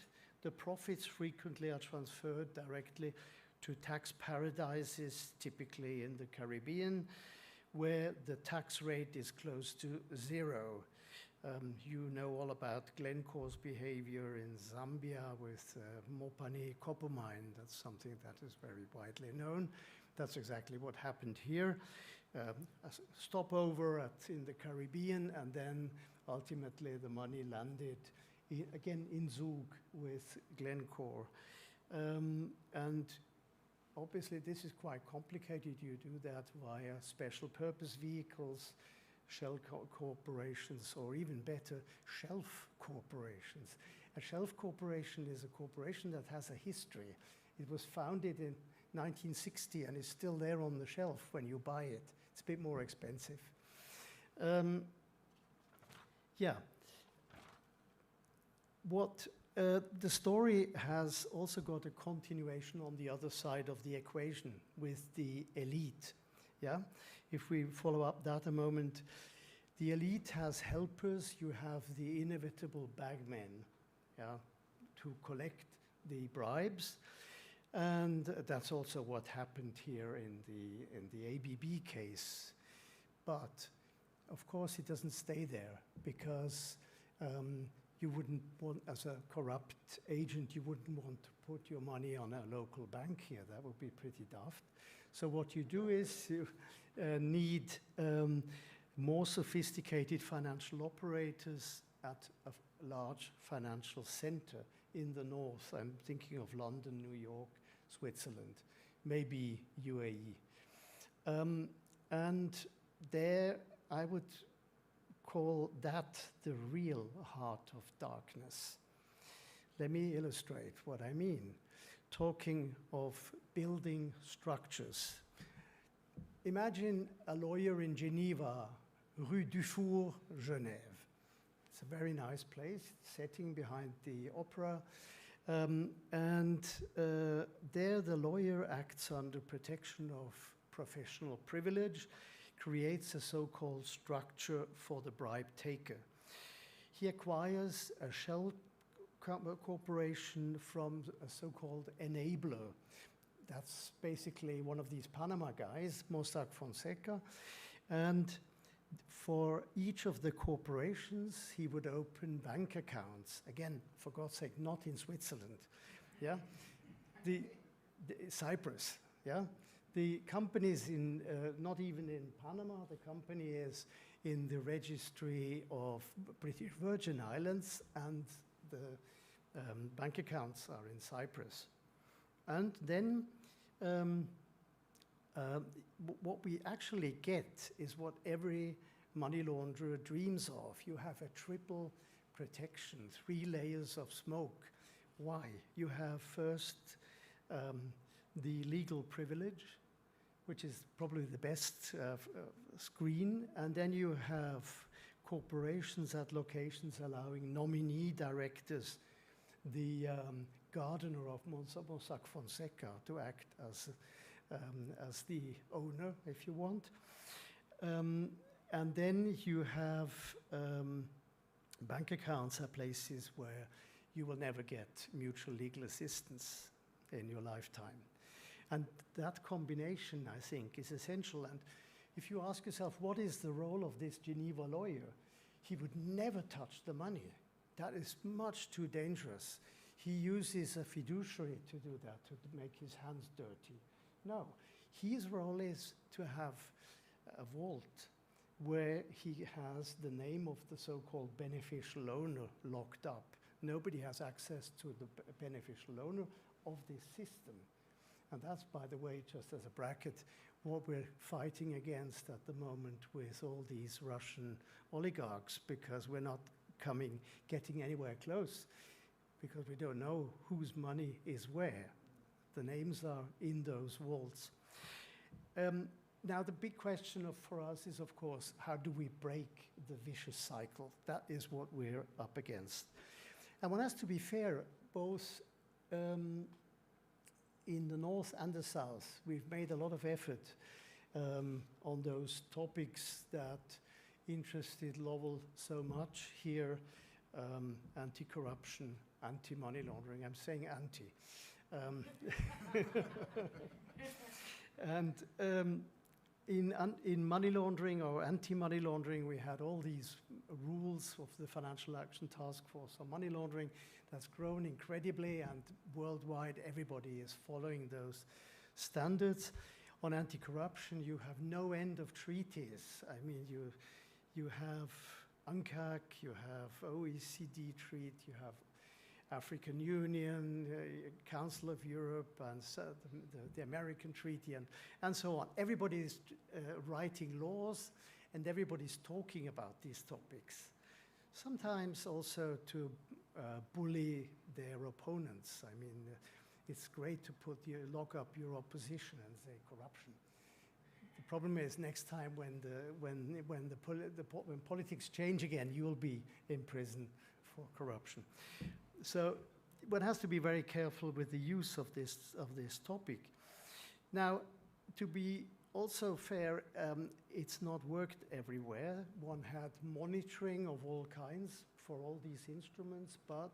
S8: the profits frequently are transferred directly to tax paradises, typically in the Caribbean, where the tax rate is close to zero. You know all about Glencore's behavior in Zambia with Mopani copper mine. That's something that is very widely known. That's exactly what happened here. A stopover in the Caribbean, and then ultimately the money landed again in Zug with Glencore. And obviously this is quite complicated. You do that via special purpose vehicles, shell corporations, or even better, shelf corporations. A shelf corporation is a corporation that has a history. It was founded in 1960 and is still there on the shelf when you buy it. It's a bit more expensive. Yeah. The story has also got a continuation on the other side of the equation with the elite. Yeah? If we follow up that a moment, the elite has helpers. You have the inevitable bagmen, yeah, to collect the bribes. And that's also what happened here in the ABB case. But of course, it doesn't stay there, because you wouldn't want, as a corrupt agent, you wouldn't want to put your money on a local bank here. That would be pretty daft. So what you do is you need more sophisticated financial operators at a large financial center in the north. I'm thinking of London, New York, Switzerland, maybe UAE. And there I would call that the real heart of darkness. Let me illustrate what I mean. Talking of building structures. Imagine a lawyer in Geneva, Rue Dufour, Genève. It's a very nice place, setting behind the opera. There the lawyer acts under protection of professional privilege, creates a so-called structure for the bribe taker. He acquires a shell corporation from a so-called enabler. That's basically one of these Panama guys, Mossack Fonseca. And for each of the corporations, he would open bank accounts. Again, for God's sake, not in Switzerland. Yeah? Cyprus. Yeah? The company is in, not even in Panama, the company is in the registry of British Virgin Islands, and the bank accounts are in Cyprus. And then what we actually get is what every money launderer dreams of. You have a triple protection, 3 layers of smoke. Why? You have first the legal privilege, which is probably the best screen, and then you have corporations at locations allowing nominee directors, the gardener of Mossack Fonseca, to act as the owner, if you want. And then you have bank accounts at places where you will never get mutual legal assistance in your lifetime. And that combination, I think, is essential. And if you ask yourself, what is the role of this Geneva lawyer? He would never touch the money. That is much too dangerous. He uses a fiduciary to do that, to make his hands dirty. No, his role is to have a vault where he has the name of the so-called beneficial owner locked up. Nobody has access to the beneficial owner of this system. And that's, by the way, just as a bracket, what we're fighting against at the moment with all these Russian oligarchs, because we're not getting anywhere close, because we don't know whose money is where. The names are in those vaults. Now, the big question for us is, of course, how do we break the vicious cycle? That is what we're up against. And one has to be fair, both in the north and the south, we've made a lot of effort on those topics that interested Lovell so much here, anti-corruption, anti-money laundering. I'm saying anti. And in money laundering or anti-money laundering, we had all these rules of the Financial Action Task Force on money laundering that's grown incredibly, and worldwide everybody is following those standards. On anti-corruption, you have no end of treaties. I mean, you have UNCAC, you have OECD treaty, you have African Union, Council of Europe, and the American Treaty, and so on. Everybody is writing laws, and everybody's talking about these topics. Sometimes also to bully their opponents. I mean, it's great to lock up your opposition and say corruption. The problem is next time when politics change again, you will be in prison for corruption. So one has to be very careful with the use of this topic. Now, to be also fair, it's not worked everywhere. One had monitoring of all kinds for all these instruments, but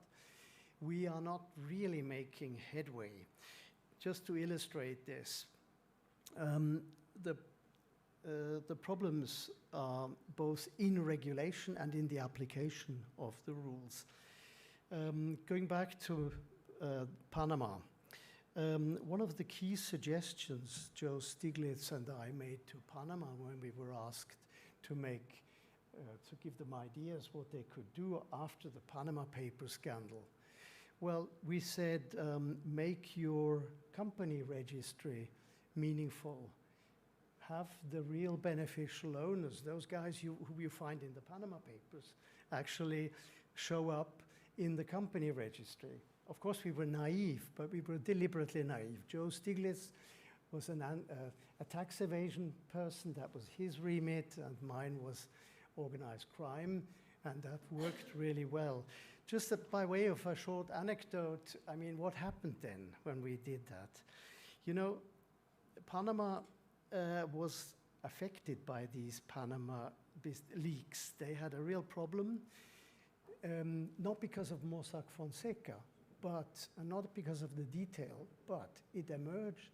S8: we are not really making headway. Just to illustrate this, the problems are both in regulation and in the application of the rules. Going back to Panama, one of the key suggestions Joe Stiglitz and I made to Panama when we were asked to make to give them ideas what they could do after the Panama Papers scandal. Well, we said, make your company registry meaningful. Have the real beneficial owners, those guys who you find in the Panama Papers, actually show up in the company registry. Of course, we were naive, but we were deliberately naive. Joe Stiglitz was a tax evasion person. That was his remit, and mine was organized crime, and that worked really well. Just by way of a short anecdote, I mean, what happened then when we did that? You know, Panama was affected by these Panama leaks. They had a real problem, not because of Mossack Fonseca, but not because of the detail, but it emerged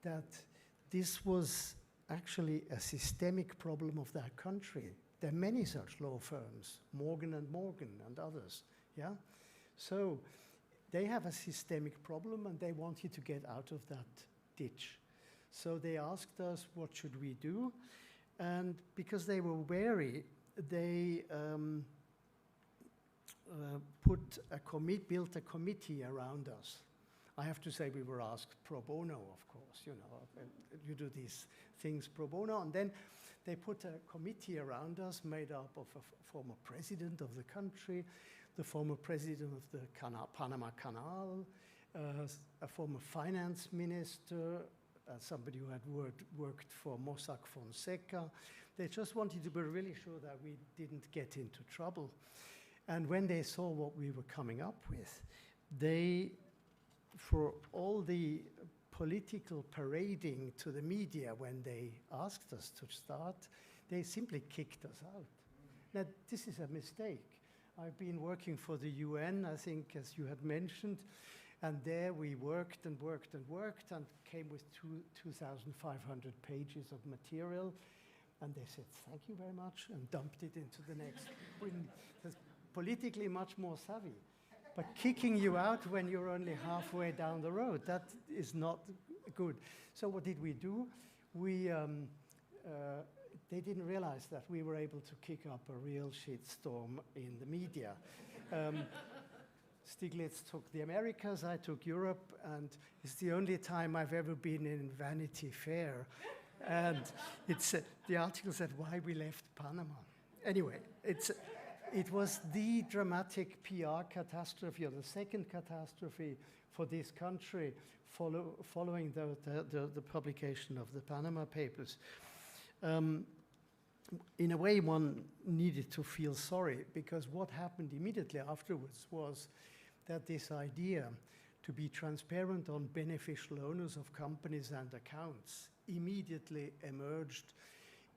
S8: that this was actually a systemic problem of that country. There are many such law firms, Morgan & Morgan and others, yeah? So they have a systemic problem and they wanted to get out of that ditch. So they asked us, what should we do? And because they were wary, they built a committee around us. I have to say we were asked pro bono, of course, you know, you do these things pro bono. And then they put a committee around us made up of a former president of the country, the former president of the Panama Canal, a former finance minister, somebody who had worked for Mossack Fonseca. They just wanted to be really sure that we didn't get into trouble. And when they saw what we were coming up with, they, for all the political parading to the media when they asked us to start, they simply kicked us out. Now, this is a mistake. I've been working for the UN, I think, as you had mentioned, and there we worked and worked and worked and came with 2,500 pages of material. And they said, thank you very much, and dumped it into the next. That's politically much more savvy. But kicking you out when you're only halfway down the road, that is not good. So what did we do? They didn't realize that we were able to kick up a real shitstorm in the media. Stiglitz took the Americas, I took Europe, and it's the only time I've ever been in Vanity Fair. And the article said why we left Panama. Anyway, it was the dramatic PR catastrophe, or the second catastrophe for this country following the publication of the Panama Papers. In a way, one needed to feel sorry, because what happened immediately afterwards was that this idea to be transparent on beneficial owners of companies and accounts immediately emerged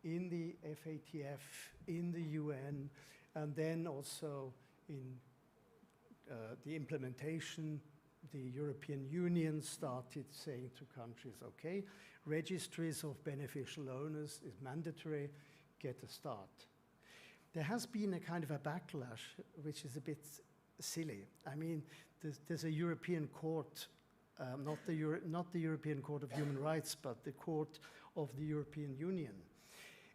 S8: in the FATF, in the UN, and then also in the implementation. The European Union started saying to countries, okay, registries of beneficial owners is mandatory, get a start. There has been a kind of a backlash, which is a bit silly. I mean, there's a European court, not the European Court of Human Rights, but the Court of the European Union.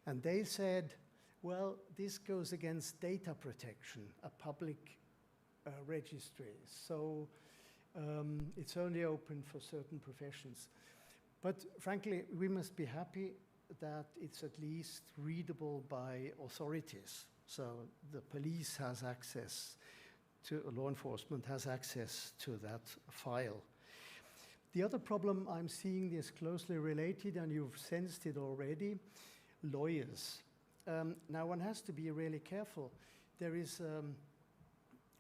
S8: And they said, well, this goes against data protection, a public registry. So it's only open for certain professions. But frankly, we must be happy that it's at least readable by authorities. So the police has access to, law enforcement has access to that file. The other problem I'm seeing is closely related, and you've sensed it already, lawyers. Now one has to be really careful. There is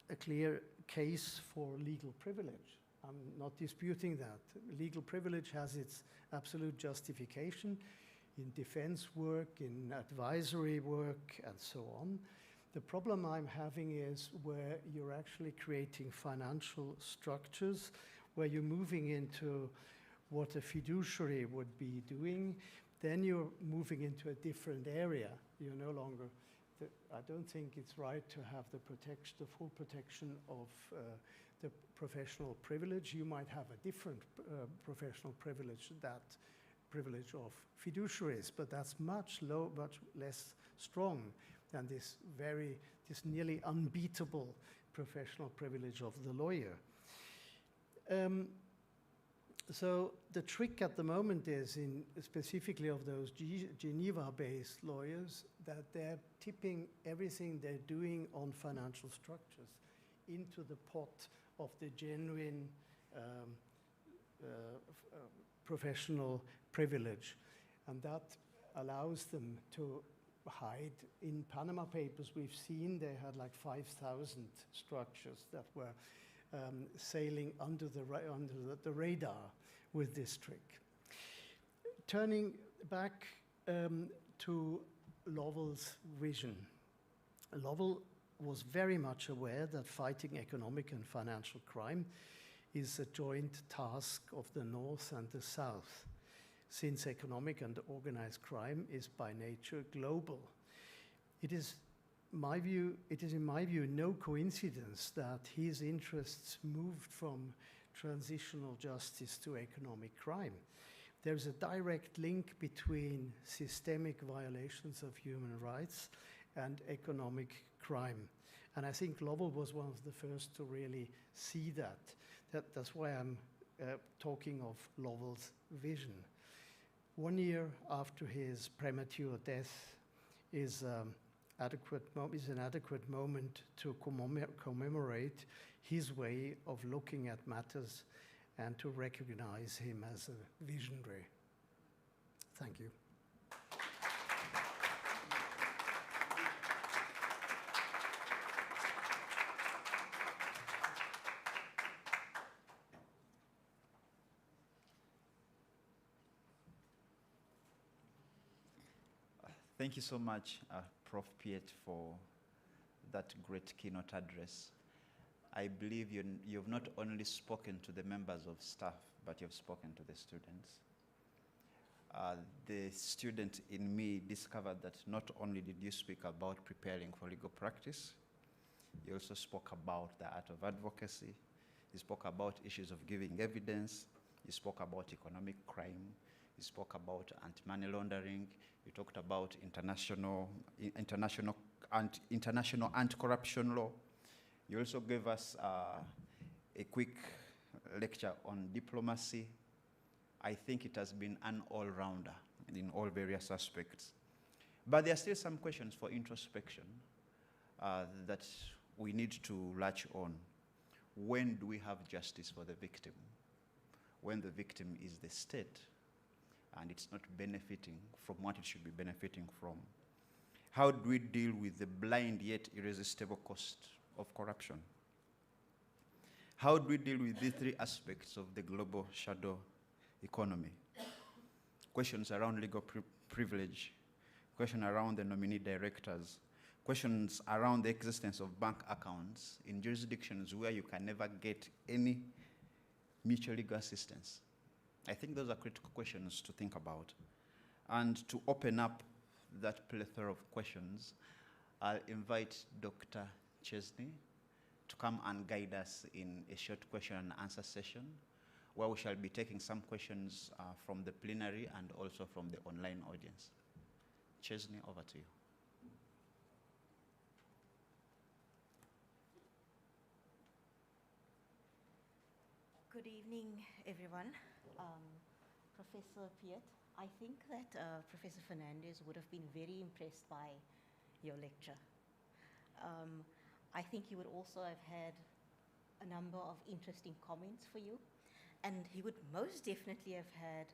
S8: a clear case for legal privilege. I'm not disputing that. Legal privilege has its absolute justification in defense work, in advisory work, and so on. The problem I'm having is where you're actually creating financial structures, where you're moving into what a fiduciary would be doing, then you're moving into a different area. You're no longer, I don't think it's right to have the protection, the full protection of the professional privilege. You might have a different professional privilege, that privilege of fiduciaries, but that's much less strong than this nearly unbeatable professional privilege of the lawyer. So the trick at the moment is, specifically of those Geneva-based lawyers, that they're tipping everything they're doing on financial structures into the pot of the genuine professional privilege. And that allows them to hide. In Panama Papers, we've seen they had like 5,000 structures that were sailing under the radar with this trick. Turning back to Lovell's vision. Lovell was very much aware that fighting economic and financial crime is a joint task of the North and the South, since economic and organized crime is by nature global. It is in my view, no coincidence that his interests moved from transitional justice to economic crime. There's a direct link between systemic violations of human rights and economic crime. And I think Lovell was one of the first to really see that. That's why I'm talking of Lovell's vision. 1 year after his premature death is an adequate moment to commemorate his way of looking at matters and to recognize him as a visionary. Thank you.
S1: Thank you so much, Prof. Piet, for that great keynote address. I believe you've not only spoken to the members of staff, but you've spoken to the students. The student in me discovered that not only did you speak about preparing for legal practice, you also spoke about the art of advocacy, you spoke about issues of giving evidence, you spoke about economic crime, you spoke about anti-money laundering, you talked about international anti-corruption law. You also gave us a quick lecture on diplomacy. I think it has been an all-rounder in all various aspects. But there are still some questions for introspection that we need to latch on. When do we have justice for the victim? When the victim is the state and it's not benefiting from what it should be benefiting from? How do we deal with the blind yet irresistible cost of corruption? How do we deal with these three aspects of the global shadow economy? Questions around legal privilege, questions around the nominee directors, questions around the existence of bank accounts in jurisdictions where you can never get any mutual legal assistance. I think those are critical questions to think about. And to open up that plethora of questions, I'll invite Dr. Chesney to come and guide us in a short question and answer session, where we shall be taking some questions from the plenary and also from the online audience. Chesney, over to you.
S7: Good evening, everyone. Professor Piet, I think that Professor Fernandez would have been very impressed by your lecture. I think he would also have had a number of interesting comments for you, and he would most definitely have had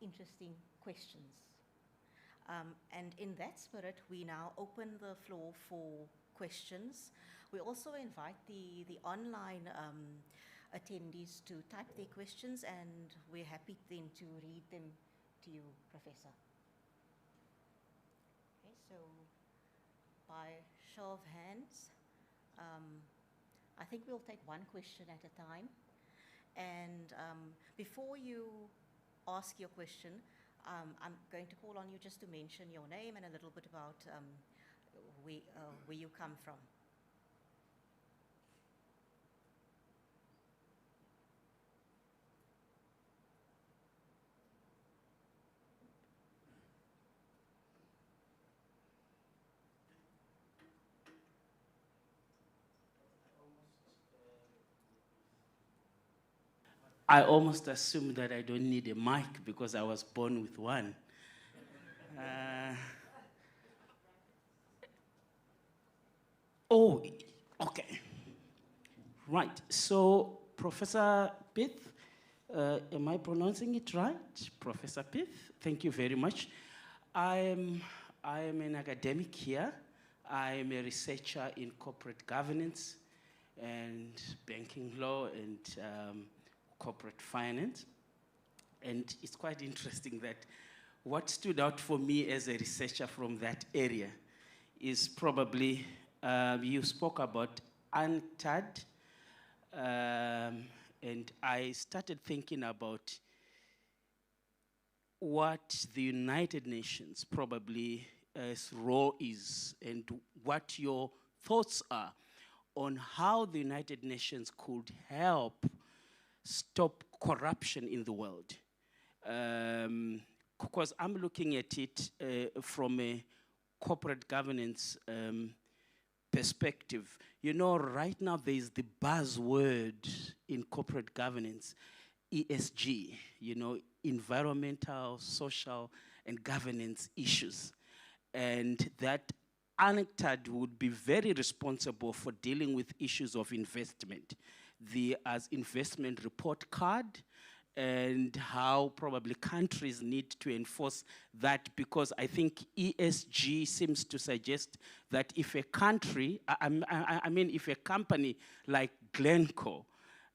S7: interesting questions. And in that spirit, we now open the floor for questions. We also invite the online attendees to type their questions, and we're happy then to read them to you, Professor. Okay, so by show of hands, I think we'll take one question at a time. And before you ask your question, I'm going to call on you just to mention your name and a little bit about where you come from.
S9: I almost assume that I don't need a mic because I was born with one. Oh, okay. Right, so Professor Pith, am I pronouncing it right? Professor Pith, thank you very much. I am an academic here. I am a researcher in corporate governance and banking law and corporate finance. And it's quite interesting that what stood out for me as a researcher from that area is probably, you spoke about UNCTAD, and I started thinking about what the United Nations probably role is and what your thoughts are on how the United Nations could help stop corruption in the world. Because I'm looking at it from a corporate governance perspective. You know, right now there is the buzzword in corporate governance, ESG, you know, environmental, social, and governance issues. And that UNCTAD would be very responsible for dealing with issues of investment. As investment report card, and how probably countries need to enforce that, because I think ESG seems to suggest that if a country, I mean if a company like Glencore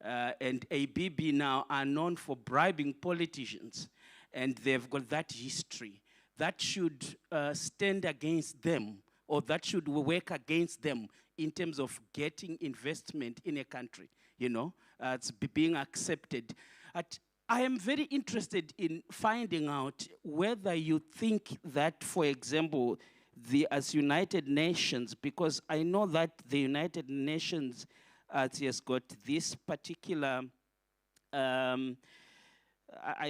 S9: and ABB now are known for bribing politicians, and they've got that history, that should stand against them, or that should work against them in terms of getting investment in a country, you know, it's being accepted. I am very interested in finding out whether you think that, for example, as United Nations, because I know that the United Nations has got this particular, I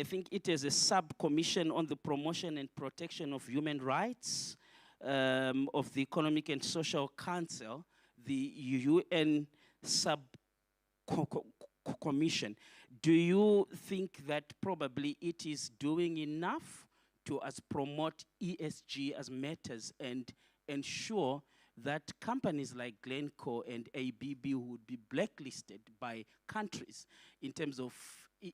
S9: think it is a sub-commission on the promotion and protection of human rights of the Economic and Social Council, the UN sub-commission. Do you think that probably it is doing enough to promote ESG as matters and ensure that companies like Glencore and ABB would be blacklisted by countries in terms of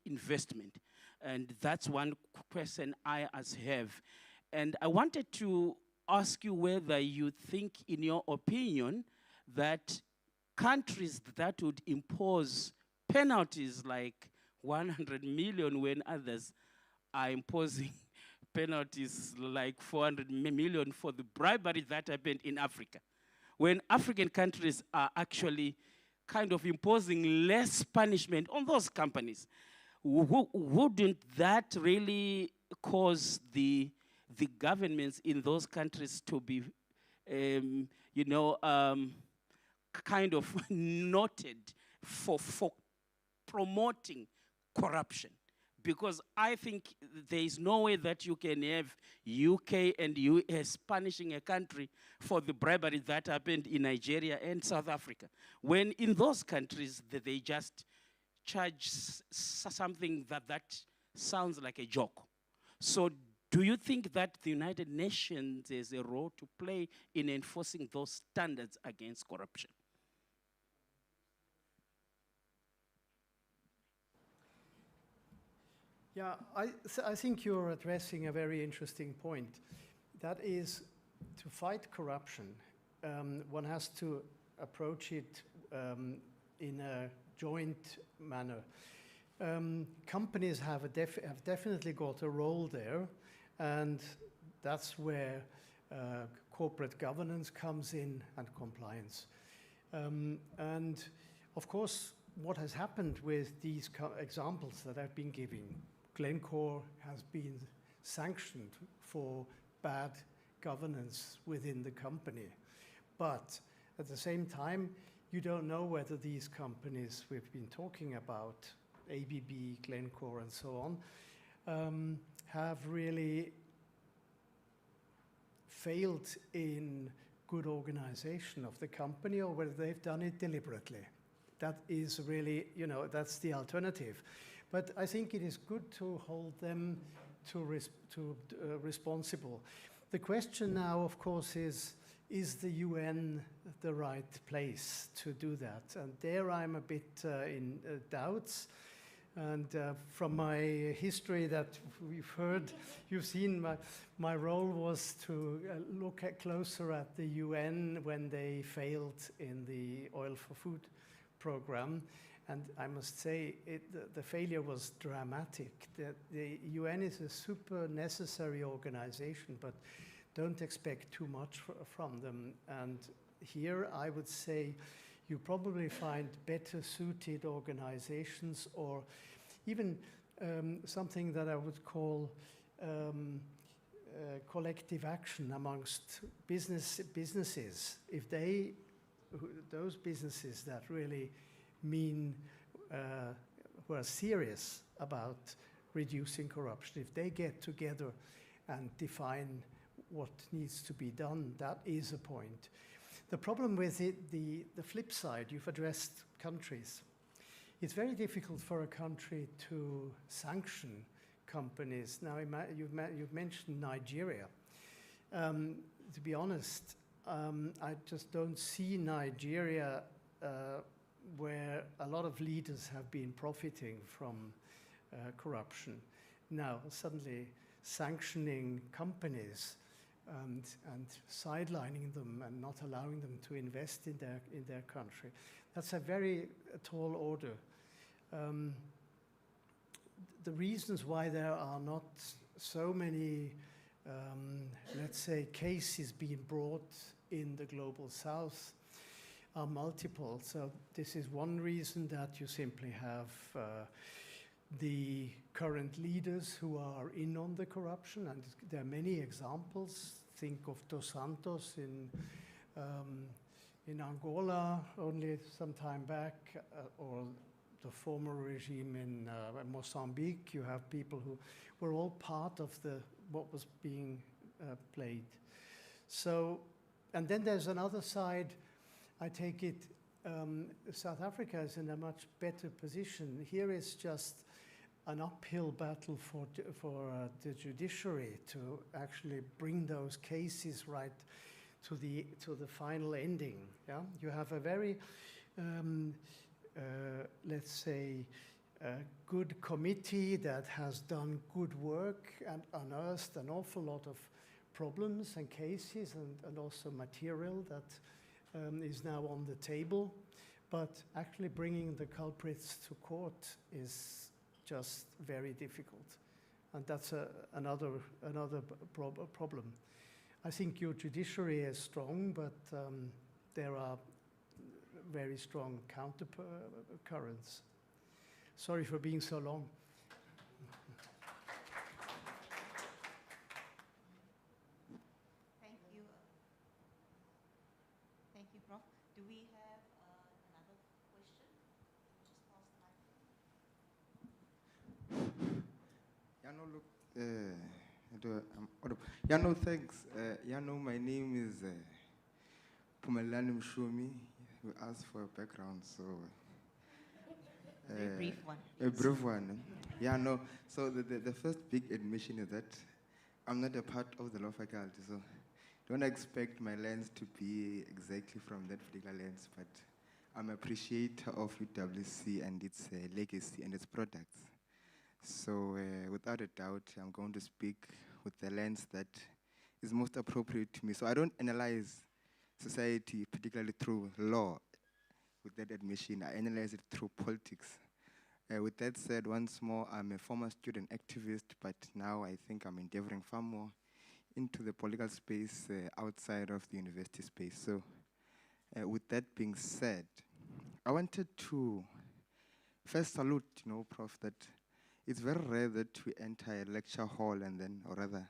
S9: investment? And that's one question I have. And I wanted to ask you whether you think, in your opinion, that countries that would impose penalties like 100 million when others are imposing penalties like 400 million for the bribery that happened in Africa, when African countries are actually kind of imposing less punishment on those companies, wouldn't that really cause the governments in those countries to be, you know, kind of noted for promoting corruption? Because I think there is no way that you can have UK and US punishing a country for the bribery that happened in Nigeria and South Africa, when in those countries they just charge something that sounds like a joke. So do you think that the United Nations has a role to play in enforcing those standards against corruption?
S8: Yeah, I think you're addressing a very interesting point. That is, to fight corruption, one has to approach it in a joint manner. Companies have definitely got a role there, and that's where corporate governance comes in, and compliance. And of course, what has happened with these examples that I've been giving, Glencore has been sanctioned for bad governance within the company. But at the same time, you don't know whether these companies we've been talking about, ABB, Glencore, and so on, have really failed in good organization of the company, or whether they've done it deliberately. That is really, you know, that's the alternative. But I think it is good to hold them responsible. The question now, of course, is the UN the right place to do that? And there I'm a bit in doubts. And from my history that we've heard, you've seen my role was to look closer at the UN when they failed in the Oil for Food program. And I must say, the failure was dramatic. The UN is a super necessary organization, but don't expect too much from them. And here I would say you probably find better suited organizations, or even something that I would call collective action amongst businesses. If those businesses that really mean who are serious about reducing corruption, if they get together and define what needs to be done, that is a point. The problem with it, the flip side, you've addressed countries. It's very difficult for a country to sanction companies. Now, you've mentioned Nigeria. To be honest, I just don't see Nigeria where a lot of leaders have been profiting from corruption. Now, suddenly sanctioning companies and sidelining them and not allowing them to invest in their country, that's a very tall order. The reasons why there are not so many, let's say, cases being brought in the Global South are multiple. So this is one reason, that you simply have the current leaders who are in on the corruption, and there are many examples. Think of Dos Santos in Angola only some time back, or the former regime in Mozambique. You have people who were all part of what was being played. So, and then there's another side. I take it South Africa is in a much better position. Here is just an uphill battle for the judiciary to actually bring those cases right to the final ending. Yeah, you have a very let's say good committee that has done good work and unearthed an awful lot of problems and cases and also material that is now on the table, but actually bringing the culprits to court is just very difficult, and that's another problem. I think your judiciary is strong, but there are very strong countercurrents. Sorry for being so long.
S10: Thank you. Thank you, Prof. Do we have another question? Just pass the mic.
S11: Yano, thanks. Yano, my name is Pumelani Mshumi. You asked for a background, so
S10: a brief one.
S11: A brief one. Yeah, no. So the first big admission is that I'm not a part of the law faculty, so don't expect my lens to be exactly from that particular lens, but I'm an appreciator of UWC and its legacy and its products. So without a doubt, I'm going to speak with the lens that is most appropriate to me. So I don't analyze society particularly through law. With that admission, I analyze it through politics. With that said, once more, I'm a former student activist, but now I think I'm endeavoring far more into the political space outside of the university space. So with that being said, I wanted to first salute, Prof, that it's very rare that we enter a lecture hall and then, or rather,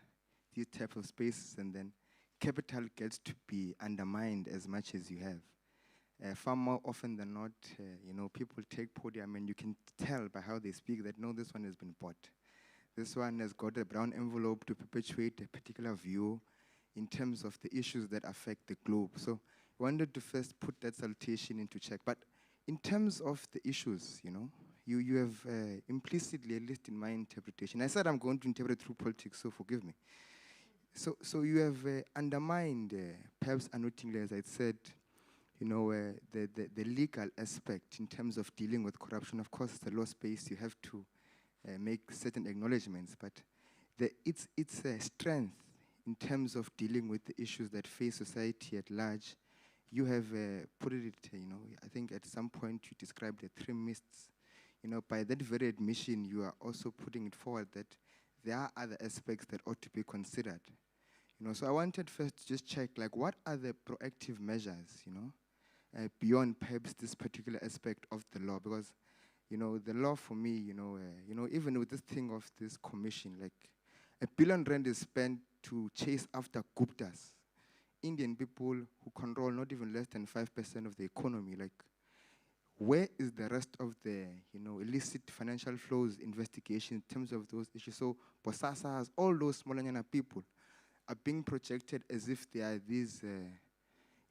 S11: these type of spaces, and then capital gets to be undermined as much as you have. Far more often than not, people take podium and you can tell by how they speak that, no, this one has been bought. This one has got a brown envelope to perpetuate a particular view in terms of the issues that affect the globe. So I wanted to first put that salutation into check. But in terms of the issues, you have implicitly, at least in my interpretation, I said I'm going to interpret through politics, so forgive me. So you have undermined, perhaps unwittingly, as I said, the legal aspect in terms of dealing with corruption. Of course, the law space, you have to make certain acknowledgements, but its strength in terms of dealing with the issues that face society at large, you have put it, I think at some point you described the three mists. By that very admission, you are also putting it forward that there are other aspects that ought to be considered. So I wanted first to just check, like, what are the proactive measures, beyond perhaps this particular aspect of the law? Because, the law for me, even with this thing of this commission, like, R1 billion is spent to chase after Guptas, Indian people who control not even less than 5% of the economy. Like, where is the rest of the, illicit financial flows investigation in terms of those issues? So, Bosasas, all those Smolanyana people are being projected as if they are these,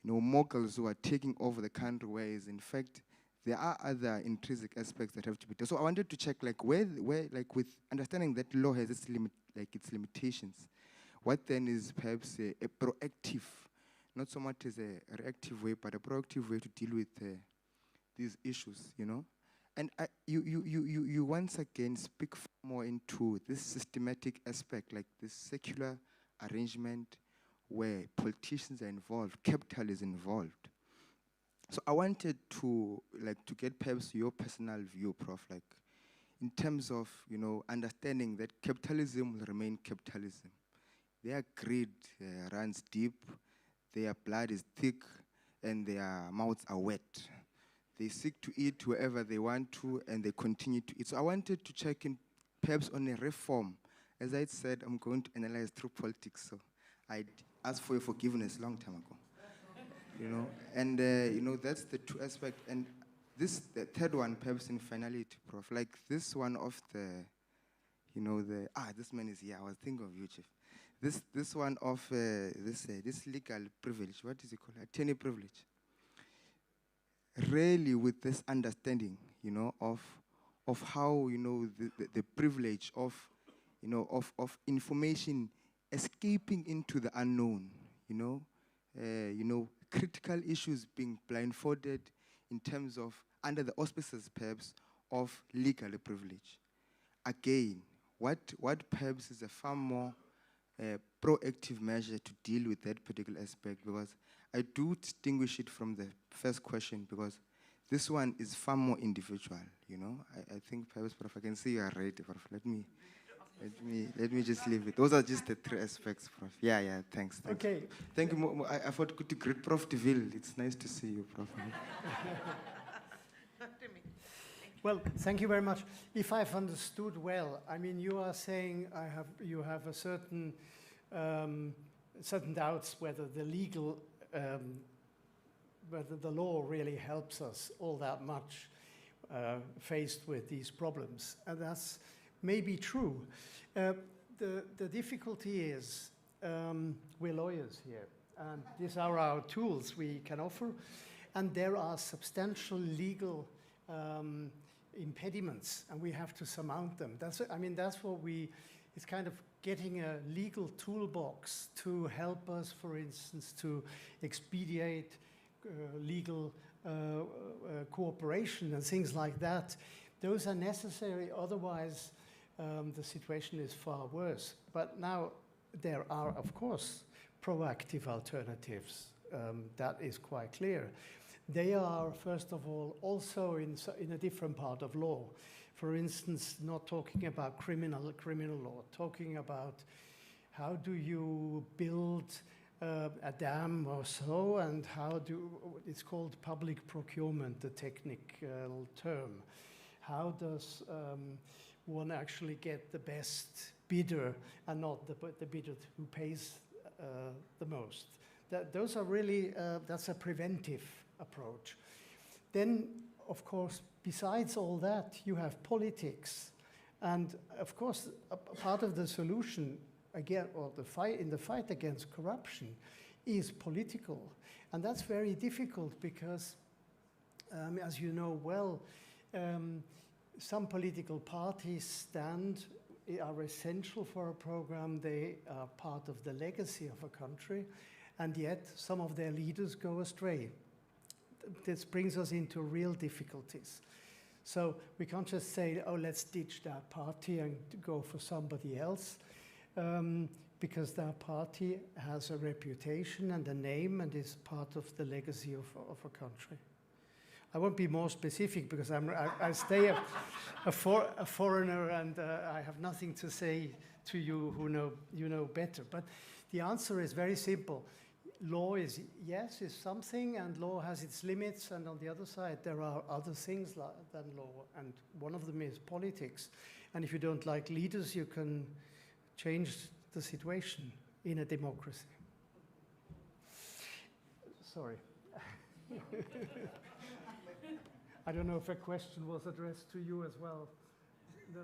S11: moguls who are taking over the country, whereas in fact, there are other intrinsic aspects that have to be done. So I wanted to check, like, where, like, with understanding that law has its limitations, what then is perhaps a proactive, not so much as a reactive way, but a proactive way to deal with these issues, And you once again speak more into this systematic aspect, like this secular arrangement where politicians are involved, capital is involved. So I wanted to get perhaps your personal view, Prof, like in terms of, understanding that capitalism will remain capitalism. Their greed runs deep, their blood is thick, and their mouths are wet. They seek to eat wherever they want to, and they continue to eat. So I wanted to check in perhaps on a reform. As I said, I'm going to analyze through politics, so I asked for your forgiveness a long time ago. And that's the two aspects. And this, the third one, perhaps in finality, Prof, like this one of the, this man is here, I was thinking of you, Chief. This one of this legal privilege, what is it called? Attorney privilege. Really with this understanding, of how, the privilege of information escaping into the unknown, critical issues being blindfolded in terms of, under the auspices perhaps, of legal privilege. Again, what perhaps is a far more proactive measure to deal with that particular aspect, because I do distinguish it from the first question, because this one is far more individual, I think perhaps, Prof, I can see you are ready, Prof. Let me just leave it. Those are just the three aspects, Prof. Yeah, thanks.
S8: Okay.
S11: Thank you. I thought to greet Prof Deville. It's nice to see you, Prof.
S8: Well, thank you very much. If I've understood well, I mean, you are saying you have a certain doubts whether the legal, whether the law really helps us all that much faced with these problems, and that's maybe true. The difficulty is we're lawyers here, and these are our tools we can offer, and there are substantial legal impediments, and we have to surmount them. That's what it's kind of getting a legal toolbox to help us, for instance, to expedite legal cooperation and things like that. Those are necessary, otherwise the situation is far worse. But now there are, of course, proactive alternatives. That is quite clear. They are, first of all, also in a different part of law. For instance, not talking about criminal law, talking about how do you build a dam or so, and it's called public procurement, the technical term. How does one actually get the best bidder and not the bidder who pays the most? Those are really, that's a preventive approach. Then, of course, besides all that, you have politics. And of course, a part of the solution, again, or in the fight against corruption is political. And that's very difficult because, as you know well, some political parties are essential for a program. They are part of the legacy of a country, and yet some of their leaders go astray. This brings us into real difficulties. So we can't just say, oh, let's ditch that party and go for somebody else, because that party has a reputation and a name and is part of the legacy of a country. I won't be more specific because I stay a foreigner, and I have nothing to say to you who know better. But the answer is very simple. Law is something, and law has its limits, and on the other side there are other things than law, and one of them is politics. And if you don't like leaders, you can change the situation in a democracy. Sorry. I don't know if a question was addressed to you as well. No.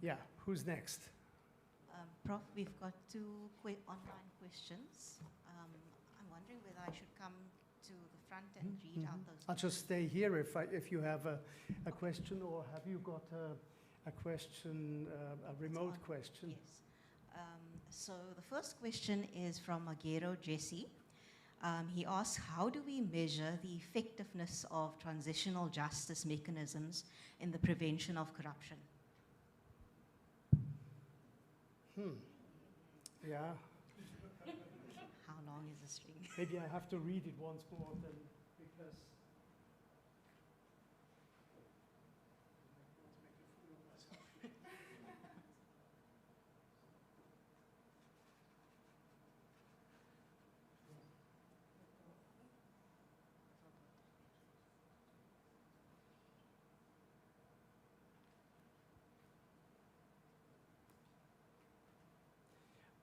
S8: Yeah, who's next?
S10: Prof, we've got two online questions. I'm wondering whether I should come to the front and read out those.
S8: I'll just stay here if you have a question, or have you got a question, a remote question?
S10: Yes. So the first question is from Agero Jesse. He asks, how do we measure the effectiveness of transitional justice mechanisms in the prevention of corruption?
S8: Yeah.
S10: How long is the string?
S8: Maybe I have to read it once more then, because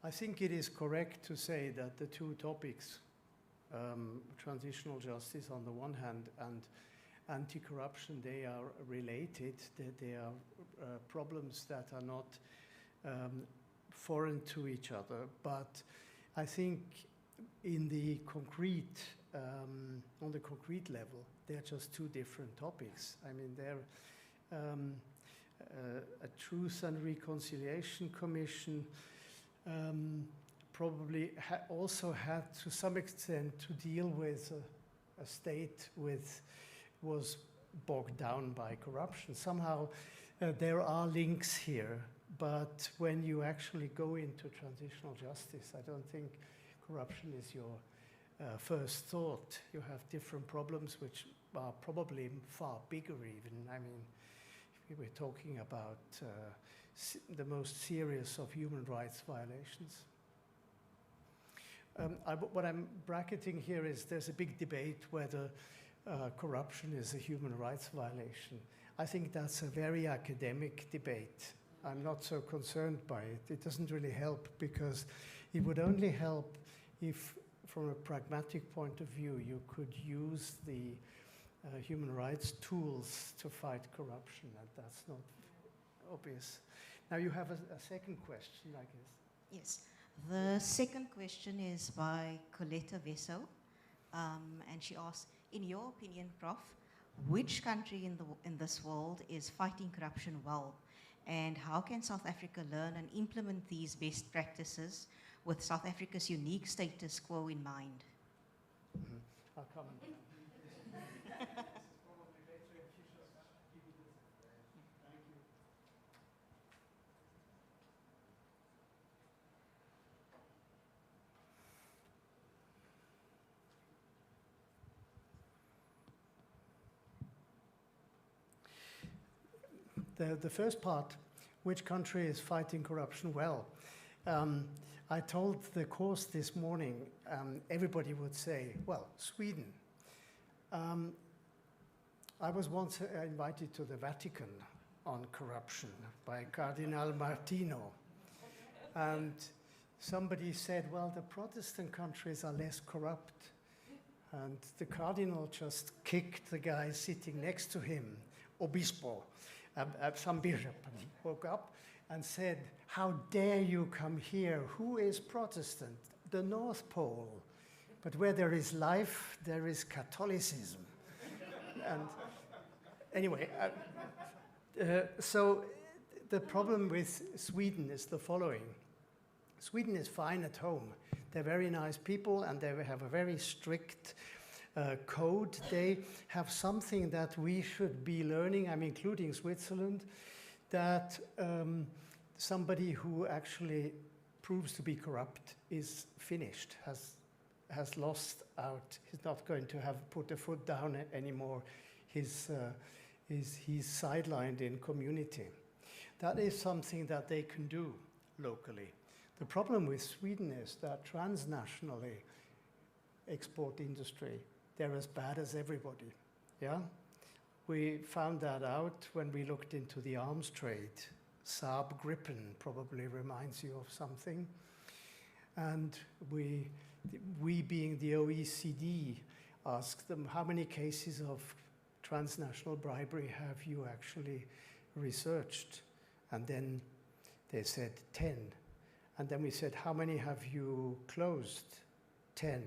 S8: I think it is correct to say that the two topics, transitional justice on the one hand and anti-corruption, they are related. They are problems that are not foreign to each other. But I think in the concrete, on the concrete level, they're just two different topics. I mean, they're a Truth and Reconciliation Commission probably also had to some extent to deal with a state was bogged down by corruption. Somehow there are links here, but when you actually go into transitional justice, I don't think corruption is your first thought. You have different problems which are probably far bigger even. I mean, we're talking about the most serious of human rights violations. What I'm bracketing here is there's a big debate whether corruption is a human rights violation. I think that's a very academic debate. I'm not so concerned by it. It doesn't really help, because it would only help if, from a pragmatic point of view, you could use the human rights tools to fight corruption, and that's not obvious. Now you have a second question, I guess.
S10: Yes. The second question is by Coletta Vesso, and she asks, in your opinion, Prof, which country in this world is fighting corruption well, and how can South Africa learn and implement these best practices with South Africa's unique status quo in mind?
S8: I'll come. The first part, which country is fighting corruption well? I told the course this morning, everybody would say, well, Sweden. I was once invited to the Vatican on corruption by Cardinal Martino. And somebody said, well, the Protestant countries are less corrupt. And the Cardinal just kicked the guy sitting next to him, Obispo, some bishop, and woke up and said, how dare you come here? Who is Protestant? The North Pole. But where there is life, there is Catholicism. And anyway, so the problem with Sweden is the following. Sweden is fine at home. They're very nice people, and they have a very strict code. They have something that we should be learning, I'm including Switzerland, that somebody who actually proves to be corrupt is finished, has lost out. He's not going to have put a foot down anymore. He's sidelined in community. That is something that they can do locally. The problem with Sweden is that transnationally, export industry, they're as bad as everybody, yeah? We found that out when we looked into the arms trade. Saab Gripen probably reminds you of something. And we being the OECD, asked them, how many cases of transnational bribery have you actually researched? And then they said 10. And then we said, how many have you closed? 10.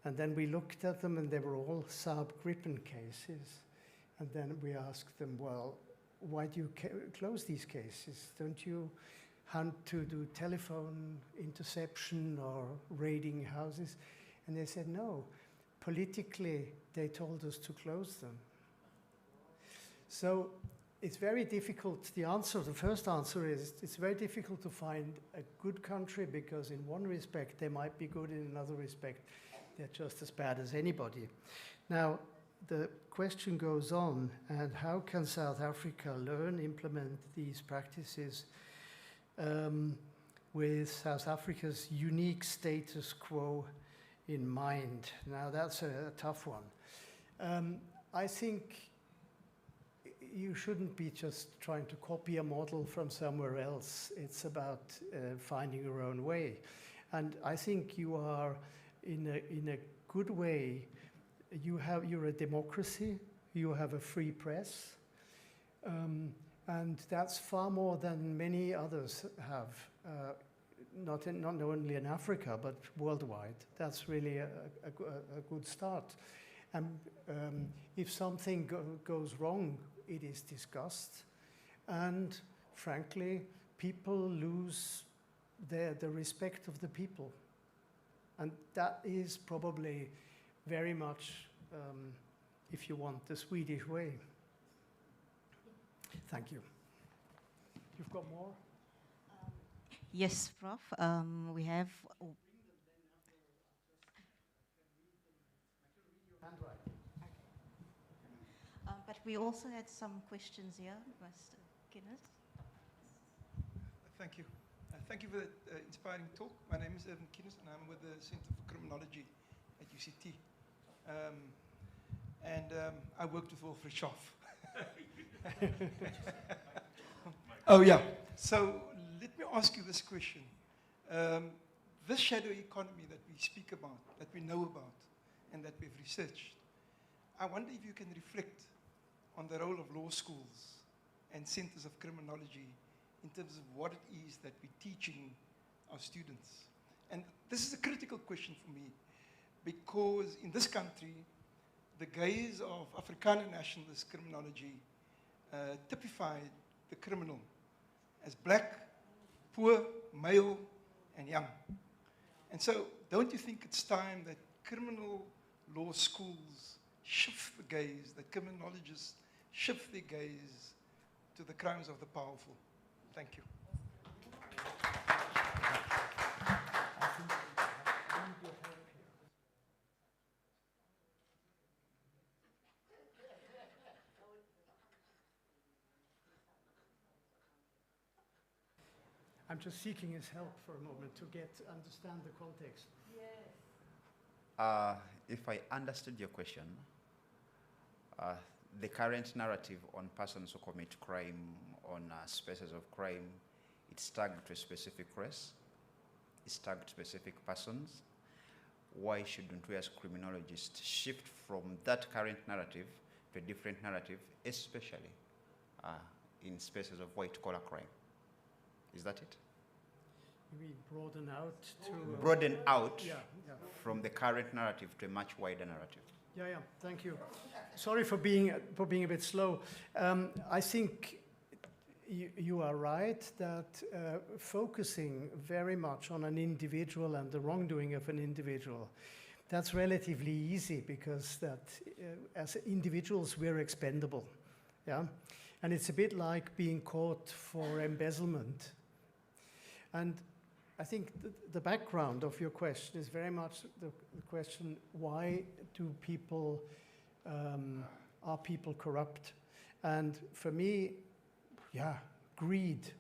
S8: And then we looked at them, and they were all Saab Gripen cases. And then we asked them, well, why do you close these cases? Don't you hunt to do telephone interception or raiding houses? And they said, no. Politically, they told us to close them. So it's very difficult. The first answer is it's very difficult to find a good country, because in one respect they might be good, in another respect they're just as bad as anybody. Now, the question goes on, and how can South Africa implement these practices with South Africa's unique status quo in mind? Now, that's a tough one. I think you shouldn't be just trying to copy a model from somewhere else. It's about finding your own way. And I think you are in a good way. You're a democracy, you have a free press, and that's far more than many others have, not only in Africa, but worldwide. That's really a good start. And if something goes wrong, it is discussed, and frankly, people lose the respect of the people. And that is probably very much, if you want, the Swedish way. Thank you. You've got more?
S10: Yes, Prof. We have... but we also had some questions here, Mr. Guinness.
S12: Thank you. Thank you for that inspiring talk. My name is Irvin Guinness, and I'm with the Center for Criminology at UCT. I worked with Wolf Rischoff. Oh, yeah. So let me ask you this question. This shadow economy that we speak about, that we know about, and that we've researched, I wonder if you can reflect on the role of law schools and centers of criminology in terms of what it is that we're teaching our students. And this is a critical question for me, because in this country, the gaze of Afrikaner nationalist criminology typified the criminal as black, poor, male, and young. And so, don't you think it's time that criminal law schools shift the gaze, that criminologists shift their gaze to the crimes of the powerful? Thank you.
S8: I'm just seeking his help for a moment to understand the context.
S1: If I understood your question, the current narrative on persons who commit crime, on spaces of crime, it's tagged to a specific race, it's tagged to specific persons. Why shouldn't we as criminologists shift from that current narrative to a different narrative, especially in spaces of white-collar crime? Is that it?
S8: You mean broaden out to...
S1: broaden out from the current narrative to a much wider narrative.
S8: Yeah, thank you. Sorry for being a bit slow. I think you are right that focusing very much on an individual and the wrongdoing of an individual, that's relatively easy because as individuals we're expendable, yeah, and it's a bit like being caught for embezzlement. And I think the background of your question is very much the question: why do people are people corrupt? And for me, yeah, greed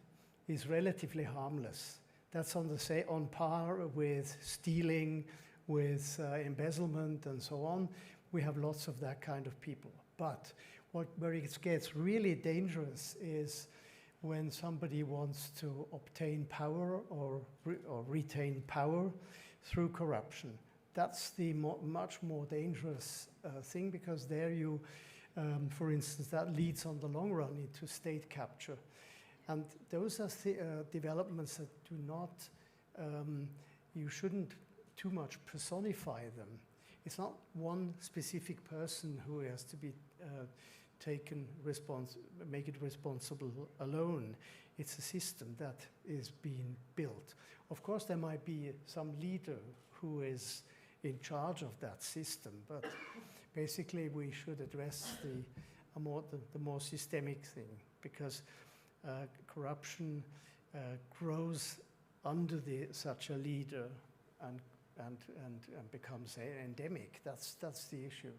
S8: is relatively harmless. That's on par with stealing, with embezzlement, and so on. We have lots of that kind of people. But where it gets really dangerous is when somebody wants to obtain power or retain power through corruption. That's the much more dangerous thing, because there you, for instance, that leads on the long run into state capture. And those are developments that do not, you shouldn't too much personify them. It's not one specific person who has to be make it responsible alone. It's a system that is being built. Of course, there might be some leader who is in charge of that system, but basically we should address the more systemic thing, because corruption grows under such a leader and becomes endemic. That's the issue.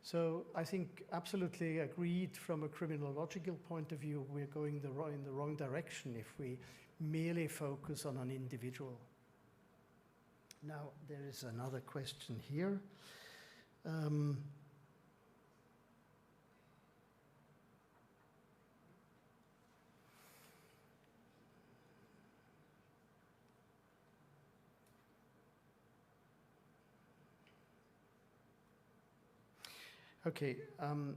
S8: So I think absolutely agreed from a criminological point of view, we're going in the wrong direction if we merely focus on an individual. Now, there is another question here. Okay,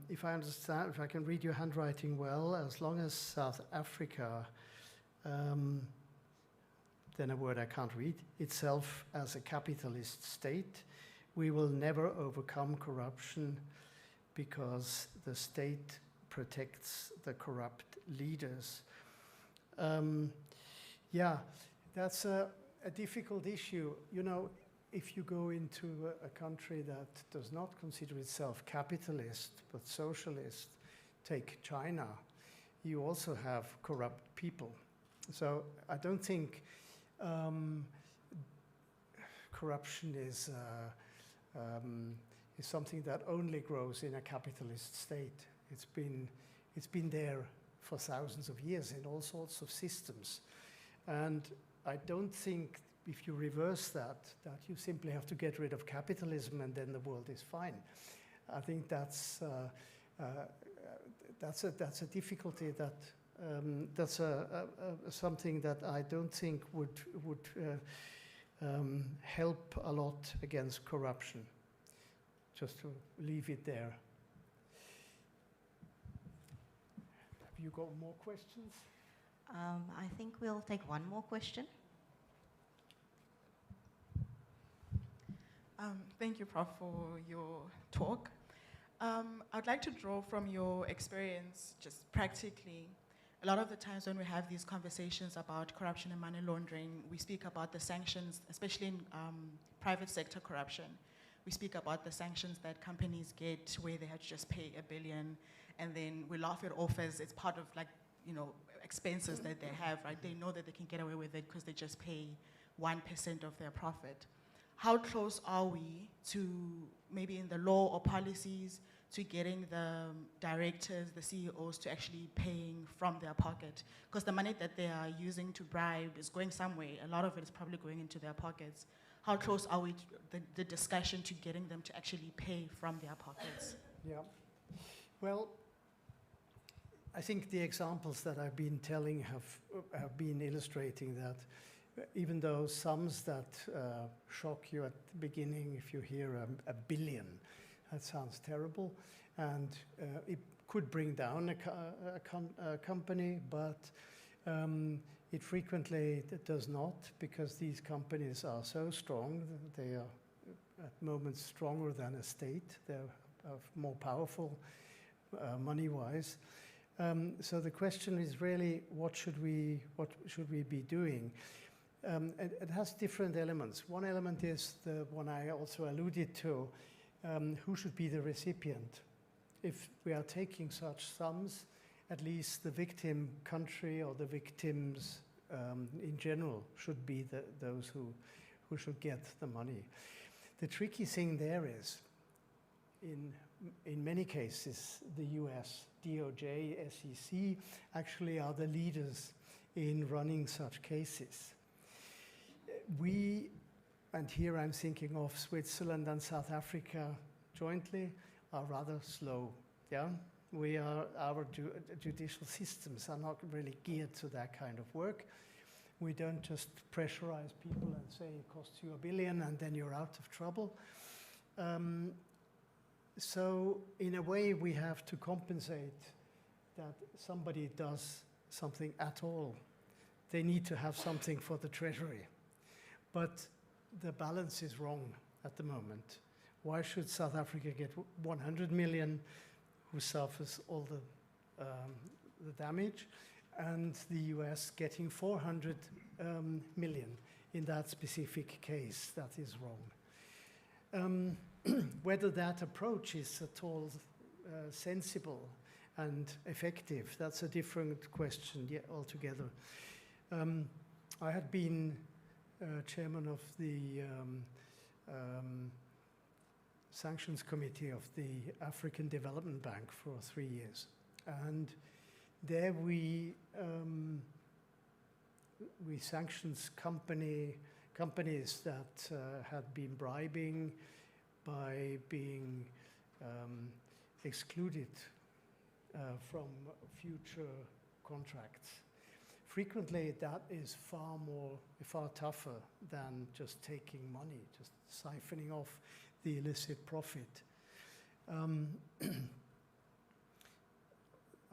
S8: if I understand, if I can read your handwriting well, as long as South Africa, then a word I can't read, itself as a capitalist state, we will never overcome corruption because the state protects the corrupt leaders. Yeah, that's a difficult issue. You know, if you go into a country that does not consider itself capitalist but socialist, take China, you also have corrupt people. So I don't think corruption is something that only grows in a capitalist state. It's been there for thousands of years in all sorts of systems. And I don't think if you reverse that you simply have to get rid of capitalism and then the world is fine. I think that's a difficulty that's something that I don't think would help a lot against corruption. Just to leave it there. Have you got more questions?
S10: I think we'll take one more question.
S4: Thank you, Prof, for your talk. I'd like to draw from your experience, just practically. A lot of the times when we have these conversations about corruption and money laundering, we speak about the sanctions, especially in private sector corruption. We speak about the sanctions that companies get where they have to just pay $1 billion, and then we laugh it off as it's part of, like, you know, expenses that they have, right? They know that they can get away with it because they just pay 1% of their profit. How close are we to, maybe in the law or policies, to getting the directors, the CEOs, to actually paying from their pocket? Because the money that they are using to bribe is going somewhere. A lot of it is probably going into their pockets. How close are we to the discussion to getting them to actually pay from their pockets?
S8: Yeah. Well, I think the examples that I've been telling have been illustrating that. Even those sums that shock you at the beginning, if you hear $1 billion, that sounds terrible, and it could bring down a company, but it frequently does not, because these companies are so strong, they are at the moment stronger than a state. They're more powerful money-wise. So the question is really, what should we be doing? It has different elements. One element is the one I also alluded to, who should be the recipient? If we are taking such sums, at least the victim country or the victims in general should be those who should get the money. The tricky thing there is, in many cases, the US, DOJ, SEC actually are the leaders in running such cases. We, and here I'm thinking of Switzerland and South Africa jointly, are rather slow. Yeah, our judicial systems are not really geared to that kind of work. We don't just pressurize people and say it costs you $1 billion and then you're out of trouble. So in a way, we have to compensate that somebody does something at all. They need to have something for the treasury. But the balance is wrong at the moment. Why should South Africa get 100 million, who suffers all the damage, and the US getting 400 million in that specific case? That is wrong. Whether that approach is at all sensible and effective, that's a different question altogether. I had been chairman of the Sanctions Committee of the African Development Bank for 3 years. And there we sanctions companies that had been bribing by being excluded from future contracts. Frequently, that is far tougher than just taking money, just siphoning off the illicit profit.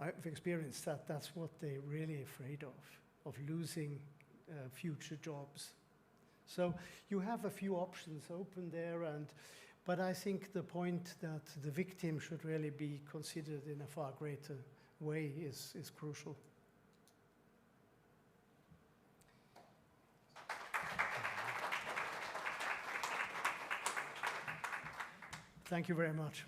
S8: I've experienced that that's what they're really afraid of losing future jobs. So you have a few options open there, but I think the point that the victim should really be considered in a far greater way is crucial. Thank you very much.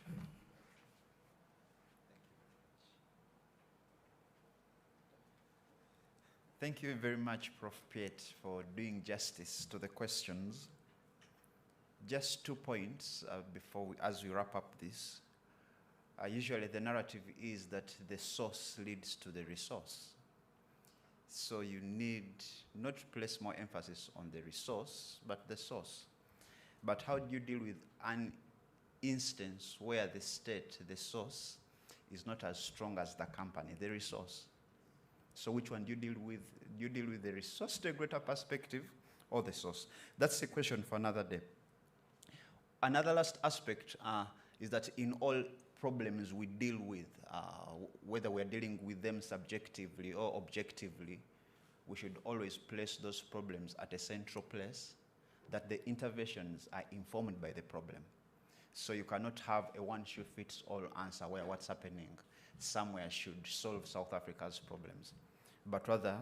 S1: Thank you very much, Prof. Piet, for doing justice to the questions. Just 2 points as we wrap up this. Usually the narrative is that the source leads to the resource. So you need not to place more emphasis on the resource, but the source. But how do you deal with an instance where the state, the source, is not as strong as the company, the resource? So which one do you deal with? Do you deal with the resource to a greater perspective or the source? That's a question for another day. Another last aspect is that in all problems we deal with, whether we're dealing with them subjectively or objectively, we should always place those problems at a central place, that the interventions are informed by the problem. So you cannot have a one-shoe-fits-all answer where what's happening somewhere should solve South Africa's problems, but rather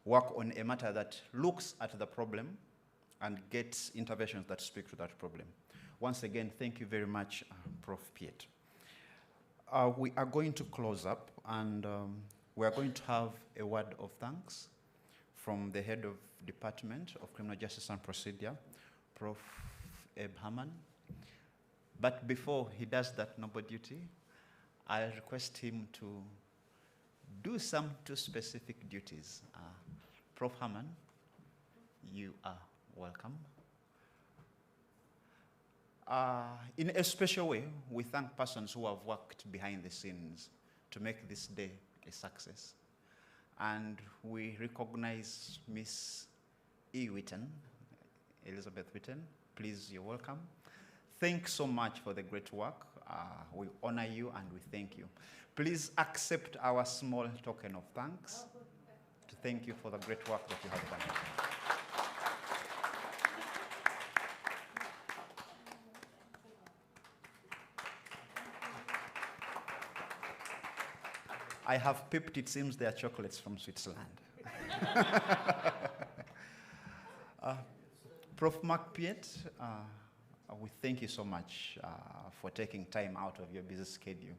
S1: work on a matter that looks at the problem and gets interventions that speak to that problem. Once again, thank you very much, Prof. Piet. We are going to close up, and we are going to have a word of thanks from the head of Department of Criminal Justice and Procedure, Prof. Eb Herman. But before he does that noble duty, I'll request him to do some 2 specific duties. Prof. Herman, you are welcome. In a special way, we thank persons who have worked behind the scenes to make this day a success. And we recognize Miss E. Witten, Elizabeth Witten. Please, you're welcome. Thanks so much for the great work. We honor you and we thank you. Please accept our small token of thanks to thank you for the great work that you have done. I have pipped, it seems they are chocolates from Switzerland. Prof. Mark Piet, we thank you so much for taking time out of your busy schedule,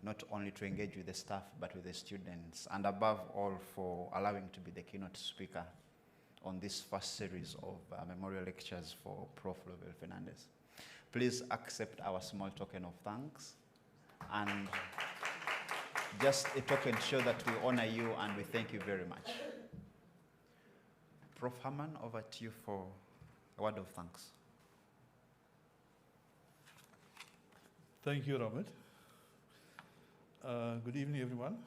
S1: not only to engage with the staff, but with the students, and above all, for allowing to be the keynote speaker on this first series of memorial lectures for Prof. Lovell Fernandez. Please accept our small token of thanks, and just a token to show that we honor you and we thank you very much. Prof. Herman, over to you for a word of thanks.
S13: Thank you, Robert. Good evening, everyone.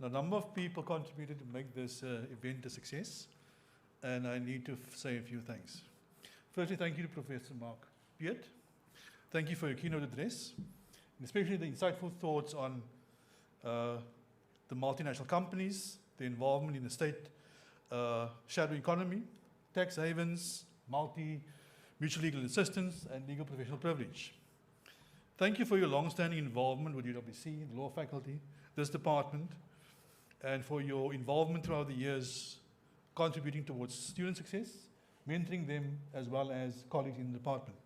S13: A number of people contributed to make this event a success, and I need to say a few thanks. Firstly, thank you to Professor Mark Piet. Thank you for your keynote address, and especially the insightful thoughts on the multinational companies, the involvement in the state shadow economy, tax havens, mutual legal assistance, and legal professional privilege. Thank you for your long-standing involvement with UWC, the law faculty, this department, and for your involvement throughout the years contributing towards student success, mentoring them, as well as colleagues in the department.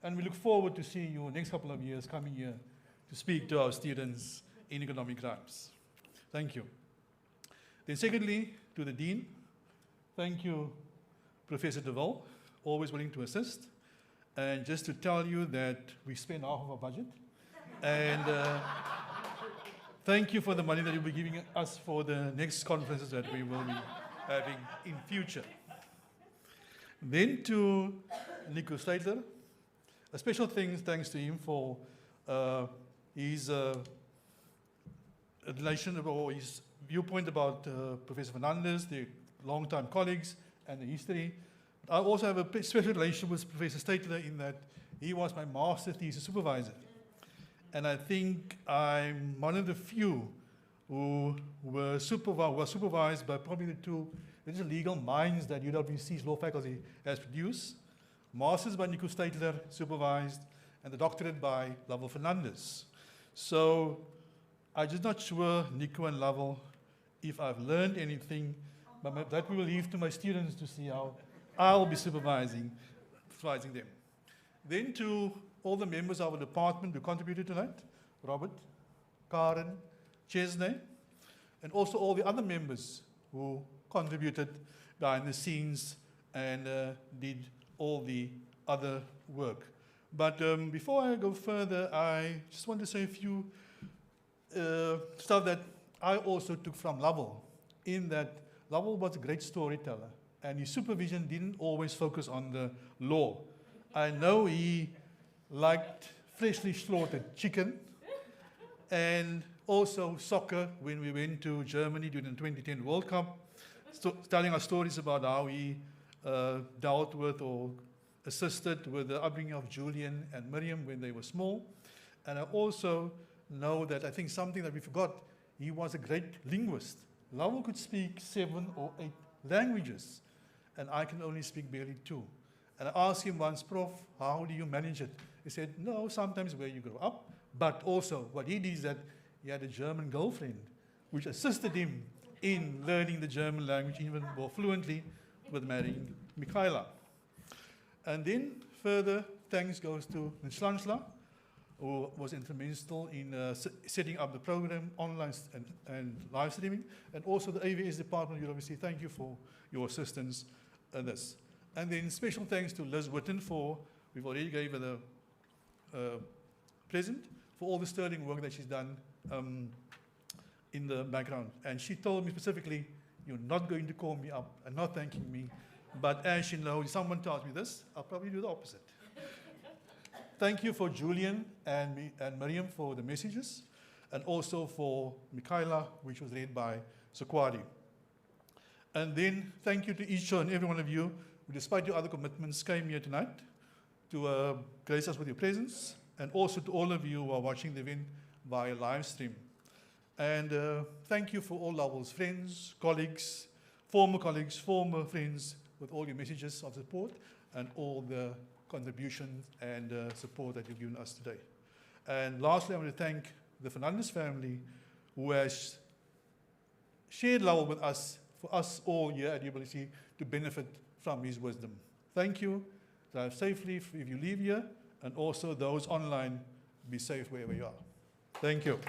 S13: And we look forward to seeing you next couple of years coming here to speak to our students in economic crimes. Thank you. Then secondly, to the Dean, thank you, Professor DeVille, always willing to assist. And just to tell you that we spend half of our budget. And thank you for the money that you'll be giving us for the next conferences that we will be having in future. Then to Nico Steidler, a special thanks to him for his relation or his viewpoint about Professor Fernandez, the long-time colleagues, and the history. I also have a special relationship with Professor Steidler in that he was my master thesis supervisor. And I think I'm one of the few who were supervised by probably the two legal minds that UWC's law faculty has produced. Masters by Nico Steidler, supervised, and the doctorate by Lovell Fernandez. So I'm just not sure, Nico and Lovell, if I've learned anything, but that we will leave to my students to see how I'll be supervising them. Then to all the members of our department who contributed tonight, Robert, Karen, Chesney, and also all the other members who contributed behind the scenes and did all the other work. But before I go further, I just want to say a few stuff that I also took from Lovell, in that Lovell was a great storyteller, and his supervision didn't always focus on the law. I know he liked freshly slaughtered chicken, and also soccer when we went to Germany during the 2010 World Cup, telling us stories about how he dealt with or assisted with the upbringing of Julian and Miriam when they were small. And I also know that I think something that we forgot, he was a great linguist. Lovell could speak 7 or 8 languages, and I can only speak barely 2. And I asked him once, Prof, how do you manage it? He said, no, sometimes where you grow up, but also what he did is that he had a German girlfriend, which assisted him in learning the German language even more fluently with marrying Michaela. And then further thanks goes to Nslansla, who was instrumental in setting up the program online and live streaming, and also the AVS department of UWC. Thank you for your assistance in this. And then special thanks to Liz Witten we've already gave her the present, for all the sterling work that she's done in the background. And she told me specifically, you're not going to call me up and not thanking me, but as you know, if someone tells me this, I'll probably do the opposite. Thank you for Julian and Miriam for the messages, and also for Michaela, which was led by Sequadi. And then thank you to each and every one of you who, despite your other commitments, came here tonight to grace us with your presence, and also to all of you who are watching the event via live stream. And thank you for all Lovell's friends, colleagues, former friends, with all your messages of support and all the contributions and support that you've given us today. And lastly, I want to thank the Fernandez family, who has shared Lovell with us, for us all here at UWC to benefit from his wisdom. Thank you. Drive safely if you leave here, and also those online, be safe wherever you are. Thank you.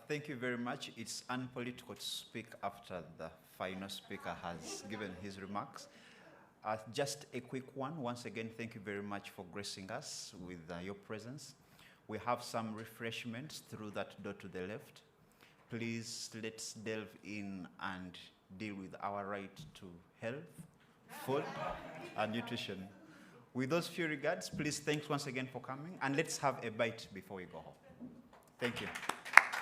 S1: Thank you very much. It's unpolitical to speak after the final speaker has given his remarks. Just a quick one. Once again, thank you very much for gracing us with your presence. We have some refreshments through that door to the left. Please, let's delve in and deal with our right to health, food, and nutrition. With those few regards, please, thanks once again for coming, and let's have a bite before we go home. Thank you.